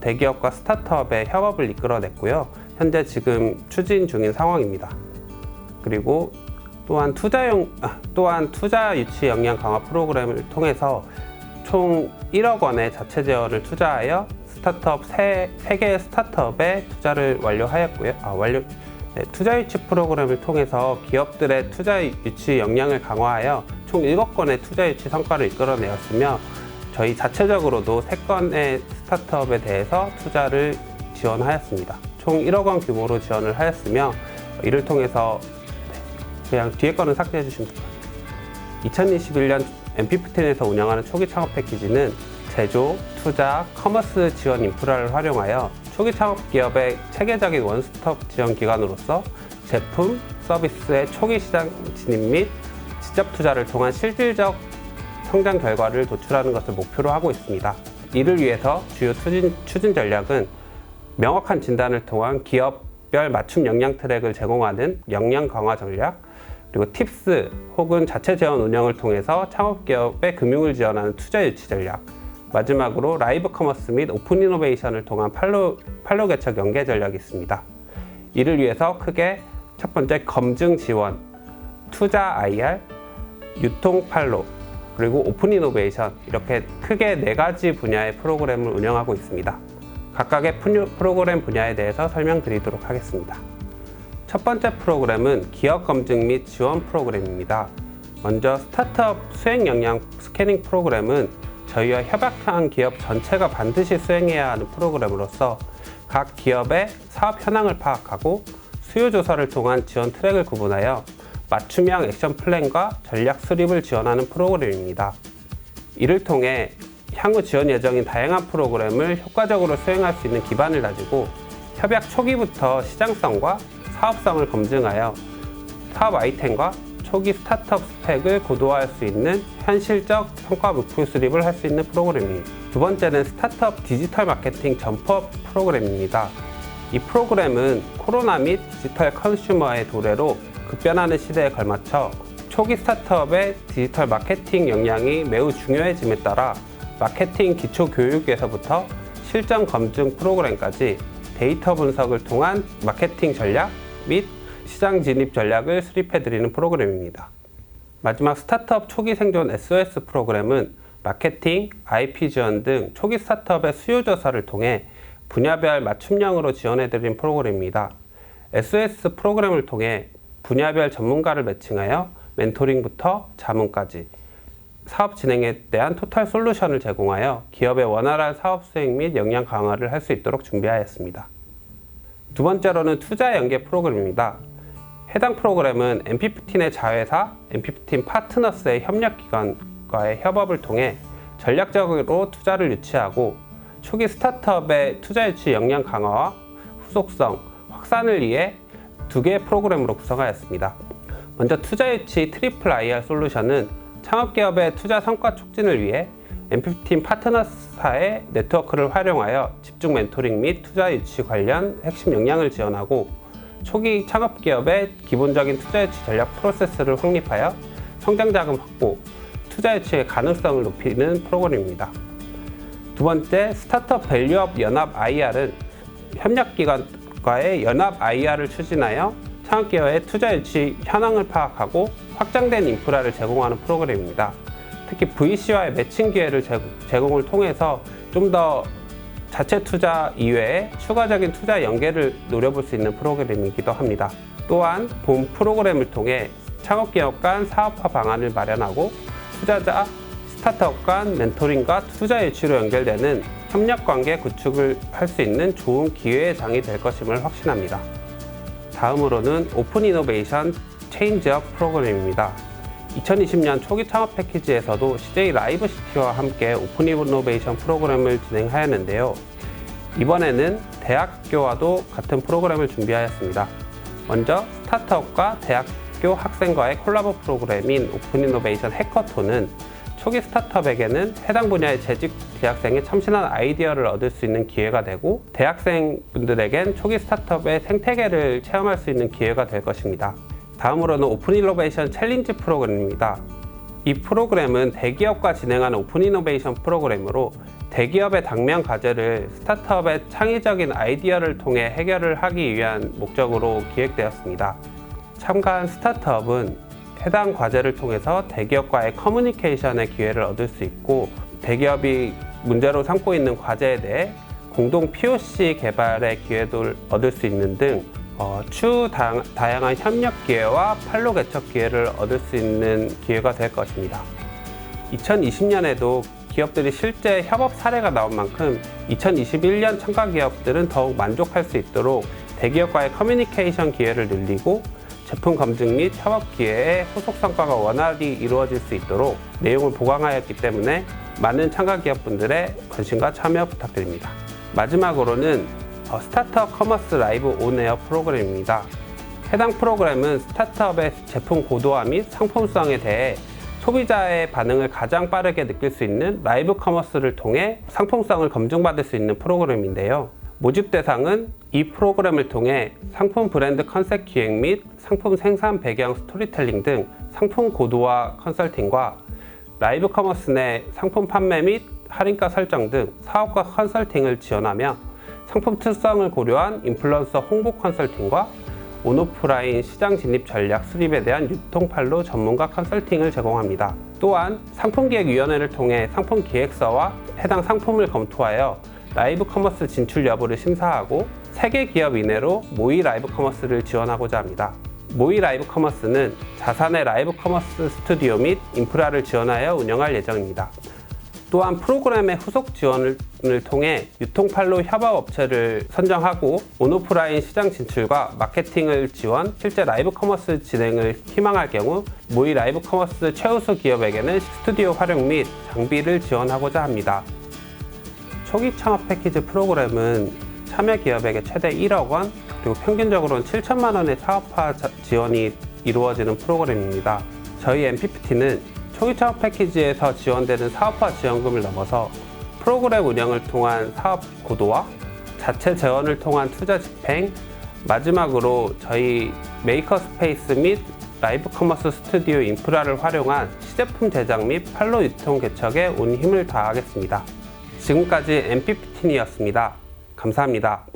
대기업과 스타트업의 협업을 이끌어냈고요. 현재 지금 추진 중인 상황입니다. 그리고 또한 투자 유치 역량 강화 프로그램을 통해서 총 1억 원의 자체 재원을 투자하여 스타트업 3개의 스타트업에 투자를 완료하였고요. 투자 유치 프로그램을 통해서 기업들의 투자 유치 역량을 강화하여 총 7건의 투자 유치 성과를 이끌어내었으며 저희 자체적으로도 3건의 스타트업에 대해서 투자를 지원하였습니다. 총 1억 원 규모로 지원을 하였으며 이를 통해서 그냥 뒤에 거는 삭제해 주시면 됩니다. 2021년 M15에서 운영하는 초기 창업 패키지는 제조, 투자, 커머스 지원 인프라를 활용하여 초기 창업 기업의 체계적인 원스톱 지원 기관으로서 제품, 서비스의 초기 시장 진입 및 직접 투자를 통한 실질적 성장 결과를 도출하는 것을 목표로 하고 있습니다. 이를 위해서 주요 추진 전략은 명확한 진단을 통한 기업별 맞춤 역량 트랙을 제공하는 역량 강화 전략, 그리고 팁스 혹은 자체 재원 운영을 통해서 창업기업의 금융을 지원하는 투자 유치 전략, 마지막으로 라이브 커머스 및 오픈 이노베이션을 통한 팔로 개척 연계 전략이 있습니다. 이를 위해서 크게 첫 번째 검증 지원, 투자 IR, 유통 팔로, 그리고 오픈 이노베이션, 이렇게 크게 4가지 분야의 프로그램을 운영하고 있습니다. 각각의 프로그램 분야에 대해서 설명드리도록 하겠습니다. 첫 번째 프로그램은 기업 검증 및 지원 프로그램입니다. 먼저 스타트업 수행 역량 스캐닝 프로그램은 저희와 협약한 기업 전체가 반드시 수행해야 하는 프로그램으로서 각 기업의 사업 현황을 파악하고 수요 조사를 통한 지원 트랙을 구분하여 맞춤형 액션 플랜과 전략 수립을 지원하는 프로그램입니다. 이를 통해 향후 지원 예정인 다양한 프로그램을 효과적으로 수행할 수 있는 기반을 다지고 협약 초기부터 시장성과 사업성을 검증하여 사업 아이템과 초기 스타트업 스펙을 고도화할 수 있는 현실적 성과 목표 수립을 할 수 있는 프로그램입니다. 두 번째는 스타트업 디지털 마케팅 점퍼 프로그램입니다. 이 프로그램은 코로나 및 디지털 컨슈머의 도래로 급변하는 시대에 걸맞춰 초기 스타트업의 디지털 마케팅 역량이 매우 중요해짐에 따라 마케팅 기초 교육에서부터 실전 검증 프로그램까지 데이터 분석을 통한 마케팅 전략 및 시장 진입 전략을 수립해드리는 프로그램입니다. 마지막 스타트업 초기 생존 SOS 프로그램은 마케팅, IP 지원 등 초기 스타트업의 수요 조사를 통해 분야별 맞춤형으로 지원해드리는 프로그램입니다. SOS 프로그램을 통해 분야별 전문가를 매칭하여 멘토링부터 자문까지 사업 진행에 대한 토탈 솔루션을 제공하여 기업의 원활한 사업 수행 및 역량 강화를 할 수 있도록 준비하였습니다. 두 번째로는 투자 연계 프로그램입니다. 해당 프로그램은 MP15 내 자회사, MP15 파트너스의 협력기관과의 협업을 통해 전략적으로 투자를 유치하고 초기 스타트업의 투자 유치 역량 강화와 후속성, 확산을 위해 2개의 프로그램으로 구성하였습니다. 먼저 투자 유치 트리플 IR 솔루션은 창업기업의 투자 성과 촉진을 위해 MP15 파트너사의 네트워크를 활용하여 집중 멘토링 및 투자 유치 관련 핵심 역량을 지원하고 초기 창업기업의 기본적인 투자 유치 전략 프로세스를 확립하여 성장 자금 확보, 투자 유치의 가능성을 높이는 프로그램입니다. 두 번째, 스타트업 밸류업 연합 IR은 협력기관과의 연합 IR을 추진하여 창업기업의 투자 유치 현황을 파악하고 확장된 인프라를 제공하는 프로그램입니다. 특히 VC와의 매칭 기회를 제공을 통해서 좀 더 자체 투자 이외에 추가적인 투자 연계를 노려볼 수 있는 프로그램이기도 합니다. 또한 본 프로그램을 통해 창업기업 간 사업화 방안을 마련하고 투자자, 스타트업 간 멘토링과 투자 유치로 연결되는 협력관계 구축을 할 수 있는 좋은 기회의 장이 될 것임을 확신합니다. 다음으로는 오픈 이노베이션 체인지업 프로그램입니다. 2020년 초기 창업 패키지에서도 CJ 라이브 시티와 함께 오픈 이노베이션 프로그램을 진행하였는데요. 이번에는 대학교와도 같은 프로그램을 준비하였습니다. 먼저 스타트업과 대학교 학생과의 콜라보 프로그램인 오픈 이노베이션 해커톤은 초기 스타트업에게는 해당 분야의 재직 대학생이 참신한 아이디어를 얻을 수 있는 기회가 되고 대학생분들에겐 초기 스타트업의 생태계를 체험할 수 있는 기회가 될 것입니다. 다음으로는 오픈 이노베이션 챌린지 프로그램입니다. 이 프로그램은 대기업과 진행하는 오픈 이노베이션 프로그램으로 대기업의 당면 과제를 스타트업의 창의적인 아이디어를 통해 해결을 하기 위한 목적으로 기획되었습니다. 참가한 스타트업은 해당 과제를 통해서 대기업과의 커뮤니케이션의 기회를 얻을 수 있고 대기업이 문제로 삼고 있는 과제에 대해 공동 POC 개발의 기회도 얻을 수 있는 등 추후 다양한 협력 기회와 판로 개척 기회를 얻을 수 있는 기회가 될 것입니다. 2020년에도 기업들이 실제 협업 사례가 나온 만큼 2021년 참가 기업들은 더욱 만족할 수 있도록 대기업과의 커뮤니케이션 기회를 늘리고 제품 검증 및 협업 기회의 후속 성과가 원활히 이루어질 수 있도록 내용을 보강하였기 때문에 많은 참가 기업분들의 관심과 참여 부탁드립니다. 마지막으로는 스타트업 커머스 라이브 온에어 프로그램입니다. 해당 프로그램은 스타트업의 제품 고도화 및 상품성에 대해 소비자의 반응을 가장 빠르게 느낄 수 있는 라이브 커머스를 통해 상품성을 검증받을 수 있는 프로그램인데요. 모집 대상은 이 프로그램을 통해 상품 브랜드 컨셉 기획 및 상품 생산 배경 스토리텔링 등 상품 고도화 컨설팅과 라이브 커머스 내 상품 판매 및 할인가 설정 등 사업가 컨설팅을 지원하며 상품 특성을 고려한 인플루언서 홍보 컨설팅과 온오프라인 시장 진입 전략 수립에 대한 유통판로 전문가 컨설팅을 제공합니다. 또한 상품기획위원회를 통해 상품 기획서와 해당 상품을 검토하여 라이브 커머스 진출 여부를 심사하고 3개 기업 이내로 모의 라이브 커머스를 지원하고자 합니다. 모의 라이브 커머스는 자사내 라이브 커머스 스튜디오 및 인프라를 지원하여 운영할 예정입니다. 또한 프로그램의 후속 지원을 통해 유통판로 협업업체를 선정하고 온오프라인 시장 진출과 마케팅을 지원, 실제 라이브 커머스 진행을 희망할 경우 모의 라이브 커머스 최우수 기업에게는 스튜디오 활용 및 장비를 지원하고자 합니다. 초기 창업 패키지 프로그램은 참여 기업에게 최대 1억 원, 그리고 평균적으로는 7천만 원의 사업화 지원이 이루어지는 프로그램입니다. 저희 MPPT는 초기 창업 패키지에서 지원되는 사업화 지원금을 넘어서 프로그램 운영을 통한 사업 고도화, 자체 재원을 통한 투자 집행, 마지막으로 저희 메이커 스페이스 및 라이브 커머스 스튜디오 인프라를 활용한 시제품 제작 및 판로 유통 개척에 온 힘을 다하겠습니다. 지금까지 MPPT이었습니다. 감사합니다.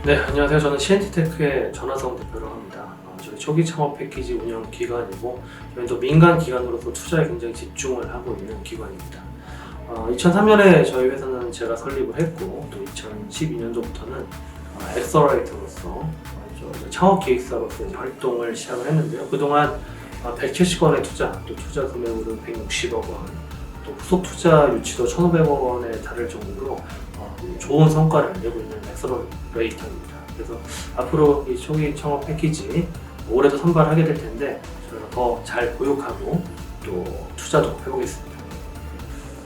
네, 안녕하세요. 저는 CNT테크의 전하성 대표라고 합니다. 저희 초기 창업 패키지 운영 기관이고 저희는 또 민간 기관으로서 투자에 굉장히 집중을 하고 있는 기관입니다. 2003년에 저희 회사는 제가 설립을 했고 또 2012년도부터는 엑셀러레이터로서 창업 기획사로서 활동을 시작을 했는데요. 그동안 170건의 투자, 또 투자 금액으로는 160억 원, 또 후속 투자 유치도 1,500억 원에 달할 정도로 좋은 성과를 내고 있는 엑셀러레이터입니다. 그래서 앞으로 이 초기 창업 패키지 올해도 선발하게 될 텐데 저희가 더 잘 보육하고 또 투자도 해보겠습니다.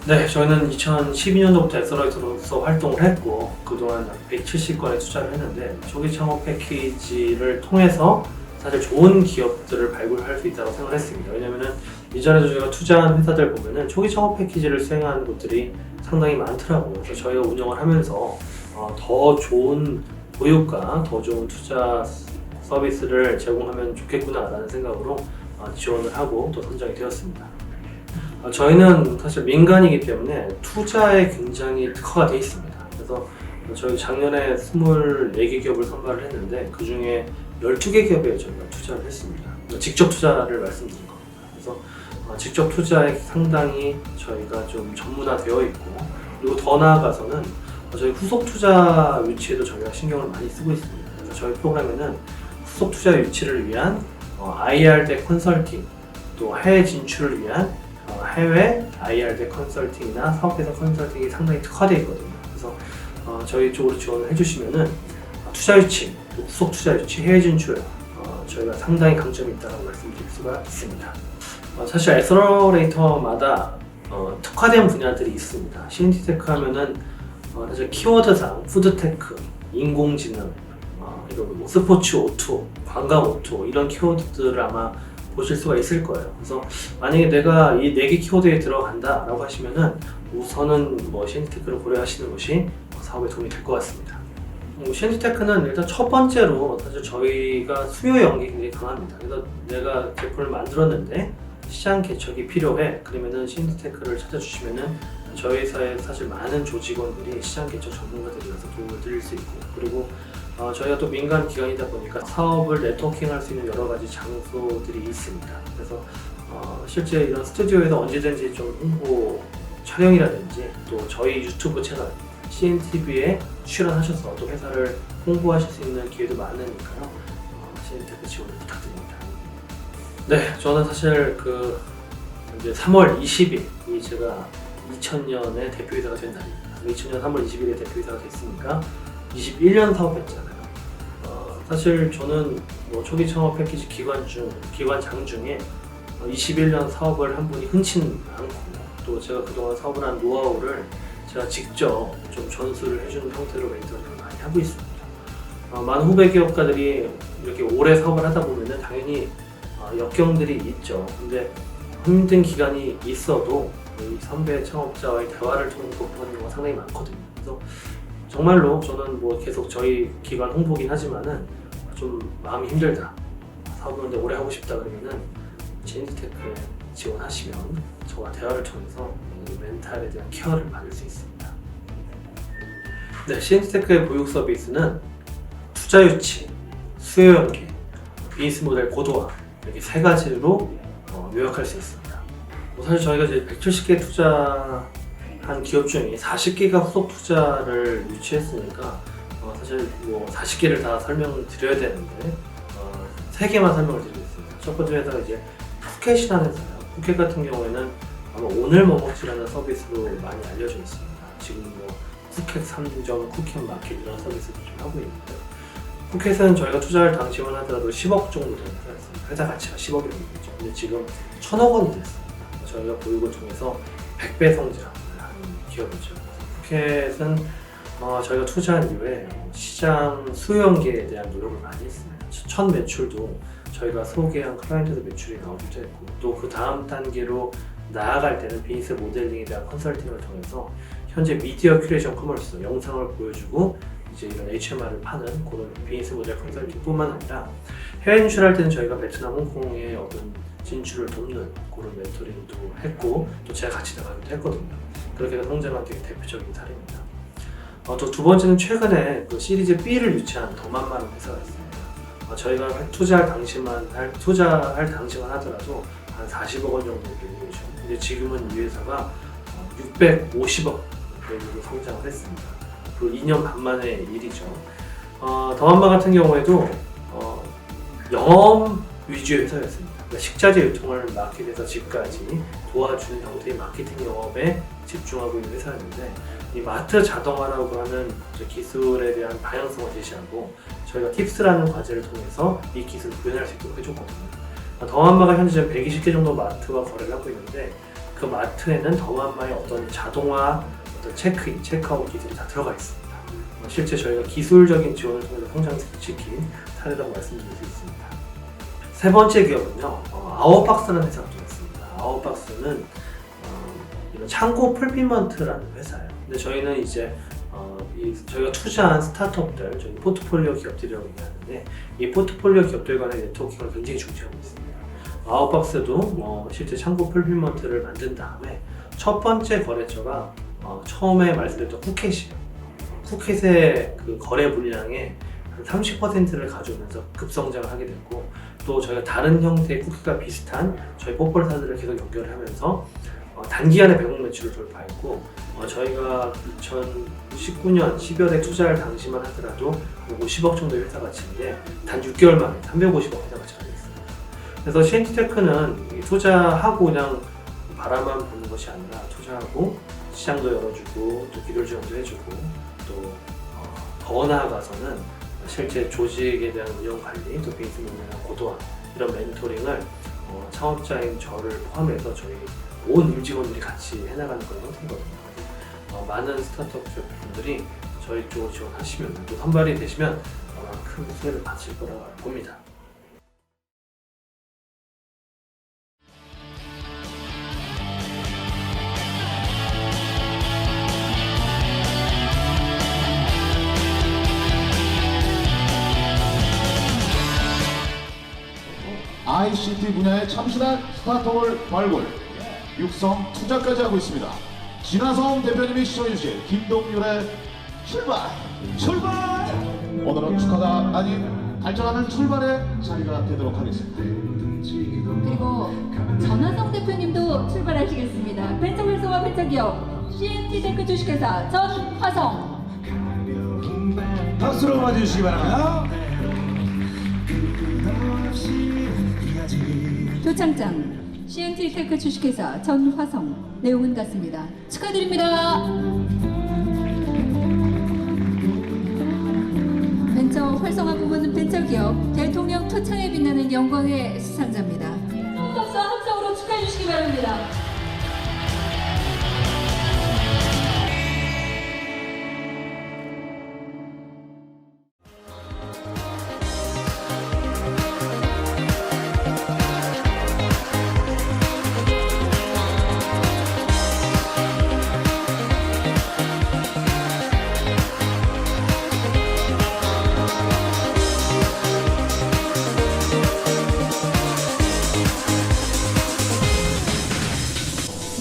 네, 저희는 2012년도부터 엑셀러레이터로서 활동을 했고 그동안 170건의 투자를 했는데 초기 창업 패키지를 통해서 사실 좋은 기업들을 발굴할 수 있다고 생각했습니다. 왜냐면은 이전에도 저희가 투자한 회사들 보면은 초기 창업 패키지를 수행하는 곳들이 상당히 많더라고요. 그래서 저희가 운영을 하면서 더 좋은 보육과 더 좋은 투자 서비스를 제공하면 좋겠구나라는 생각으로 지원을 하고 또 선정이 되었습니다. 저희는 사실 민간이기 때문에 투자에 굉장히 특화가 되어 있습니다. 그래서 저희 작년에 24개 기업을 선발을 했는데 그 중에 12개 기업에 저희가 투자를 했습니다. 직접 투자를 말씀드린 겁니다. 그래서 직접 투자에 상당히 저희가 좀 전문화되어 있고 그리고 더 나아가서는 저희 후속 투자 유치에도 저희가 신경을 많이 쓰고 있습니다. 그래서 저희 프로그램에는 후속 투자 유치를 위한 IR대 컨설팅, 또 해외 진출을 위한 해외 IR대 컨설팅이나 사업회사 컨설팅이 상당히 특화되어 있거든요. 그래서 저희 쪽으로 지원을 해주시면은 투자 유치, 후속 투자 유치, 해외 진출 저희가 상당히 강점이 있다고 말씀드릴 수가 있습니다. 사실 엑셀러레이터마다 특화된 분야들이 있습니다. CNT테크 하면은 사실 키워드상 푸드테크, 인공지능, 이런 뭐 스포츠 오토, 관광 오토 이런 키워드들을 아마 보실 수가 있을 거예요. 그래서 만약에 내가 이 4개 키워드에 들어간다 라고 하시면은 우선은 CNT테크를 고려하시는 것이 사업에 도움이 될 것 같습니다. CNT테크는 일단 첫 번째로 사실 저희가 수요 연계 굉장히 강합니다. 그래서 내가 제품을 만들었는데 시장 개척이 필요해. 그러면은 CNT테크를 찾아주시면은 저희 회사에 사실 많은 조직원들이 시장 개척 전문가들이라서 도움을 드릴 수 있고, 그리고 저희가 또 민간 기관이다 보니까 사업을 네트워킹할 수 있는 여러 가지 장소들이 있습니다. 그래서 실제 이런 스튜디오에서 언제든지 좀 홍보 촬영이라든지 또 저희 유튜브 채널 CNTV에 출연하셔서 또 회사를 홍보하실 수 있는 기회도 많으니까요. CNT테크 지원을 부탁드립니다. 네, 저는 사실 이제 3월 20일이 제가 2000년에 대표이사가 된 날입니다. 2000년 3월 20일에 대표이사가 됐으니까 21년 사업했잖아요. 사실 저는 초기 창업 패키지 기관장 중에 21년 사업을 한 분이 흔치는 않고, 또 제가 그동안 사업을 한 노하우를 제가 직접 좀 전수를 해주는 형태로 멘토링을 많이 하고 있습니다. 많은 후배 기업가들이 이렇게 오래 사업을 하다 보면은 당연히 역경들이 있죠. 근데 힘든 기간이 있어도 이 선배 창업자와의 대화를 통해 극복하는 경우가 상당히 많거든요. 그래서 정말로 저는 계속 저희 기관 홍보긴 하지만은 좀 마음이 힘들다, 사업을 근데 오래 하고 싶다 그러면은 CNT테크에 지원하시면 저와 대화를 통해서 멘탈에 대한 케어를 받을 수 있습니다. 네, CNT테크의 보육 서비스는 투자 유치, 수요 연계, 비즈니스 모델 고도화, 이렇게 세 가지로 요약할 수 있습니다. 사실 저희가 이제 170개 투자한 기업 중에 40개가 후속 투자를 유치했으니까 사실 40개를 다 설명을 드려야 되는데 3개만 설명을 드리겠습니다. 첫 번째 회사가 이제 푸켓이라는 회사예요. 푸켓 같은 경우에는 아마 오늘 뭐 먹지라는 서비스로 많이 알려져 있습니다. 지금 푸켓 3점, 푸켓 마켓 이런 서비스도 좀 하고 있는데, 푸켓은 저희가 투자를 당시만 하더라도 10억 정도 되는 회사였습니다. 회사 가치가 10억이 넘겠죠. 근데 지금 1000억 원이 됐습니다. 저희가 보육을 통해서 100배 성장을 하는 기업이죠. 푸켓은 저희가 투자한 이후에 시장 수요 연계에 대한 노력을 많이 했습니다. 첫 매출도 저희가 소개한 클라이언트들 매출이 나오기도 했고, 또 그 다음 단계로 나아갈 때는 비즈니스 모델링에 대한 컨설팅을 통해서 현재 미디어 큐레이션 커머스, 영상을 보여주고 이제 이런 HMR을 파는 그런 비즈니스 모델 컨설팅뿐만 아니라 해외 진출할 때는 저희가 베트남, 홍콩의 어떤 진출을 돕는 그런 멘토링도 했고, 또 제가 같이 나가기도 했거든요. 그렇게 해서 성장한 게 대표적인 사례입니다. 또 두 번째는 최근에 시리즈 B를 유치한 더만마는 회사가 있습니다. 저희가 투자할 당시만 하더라도 한 40억 원 정도 밸류에이션. 근데 지금은 이 회사가 650억 밸류로 성장을 했습니다. 그 2년 반 만의 일이죠. 더만마 같은 경우에도 영업 위주의 회사였습니다. 그러니까 식자재 유통을 마켓에서 집까지 도와주는 형태의 마케팅 영업에 집중하고 있는 회사였는데, 이 마트 자동화라고 하는 기술에 대한 방향성을 제시하고 저희가 팁스라는 과제를 통해서 이 기술을 구현할 수 있도록 해줬거든요. 더만마가 현재 120개 정도 마트와 거래를 하고 있는데, 그 마트에는 더만마의 어떤 자동화, 어떤 체크인, 체크아웃 기술이 다 들어가 있습니다. 실제 저희가 기술적인 지원을 통해서 성장시킨 사례라고 말씀드릴 수 있습니다. 세 번째 기업은요, 아웃박스라는 회사가 들어있습니다. 아웃박스는 이런 창고 풀피먼트라는 회사예요. 근데 저희는 이제 저희가 투자한 스타트업들, 저희 포트폴리오 기업들이라고 얘기하는데, 이 포트폴리오 기업들 간의 네트워킹을 굉장히 중시하고 있습니다. 아웃박스도 실제 창고 풀피먼트를 만든 다음에 첫 번째 거래처가 처음에 말씀드렸던 푸켓이에요. 푸켓의 그 거래 물량의 한 30%를 가져오면서 급성장을 하게 됐고, 또 저희가 다른 형태의 쿠키가 비슷한 저희 뽀뽀사들을 계속 연결하면서 단기간에 100억 매출을 돌파했고, 저희가 2019년 12월에 투자할 당시만 하더라도 50억 정도의 회사 가치인데 단 6개월 만에 350억 회사 가치가 됐습니다. 그래서 CNT테크는 투자하고 그냥 바라만 보는 것이 아니라 투자하고 시장도 열어주고 또 기술 지원도 해주고, 또 더 나아가서는 실제 조직에 대한 운영 관리, 또 비즈니스 모델이나 고도화 이런 멘토링을 창업자인 저를 포함해서 저희 온 임직원들이 같이 해나가는 그런 형태거든요. 많은 스타트업 분들이 저희 쪽으로 지원하시면, 또 선발이 되시면 큰 수혜를 받으실 거라고 봅니다. ICT 분야의 참신한 스타트업을 발굴, 육성, 투자까지 하고 있습니다. 진화성 대표님이 시청해주신 김동률의 출발! 오늘은 축하가 아닌 발전하는 출발의 자리가 되도록 하겠습니다. 그리고 전화성 대표님도 출발하시겠습니다. 벤처 활성화 벤처기업 CNT테크 주식회사 전화성. 박수로 맞아주시기 바랍니다. 표창장 CNT테크 주식회사 전화성. 내용은 같습니다. 축하드립니다. 벤처 활성화 부문 벤처기업 대통령 표창에 빛나는 영광의 수상자입니다. 박수 함성으로 축하해 주시기 바랍니다.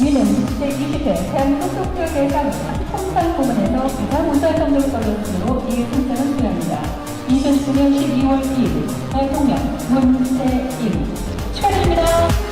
위는 제20회 대한민국소프트웨어대상 통상 부문에서 가장 우수한 성적을 거둔 수로 이 상장을 수여합니다. 2009년 12월 2일 대통령 문재인 축하드립니다.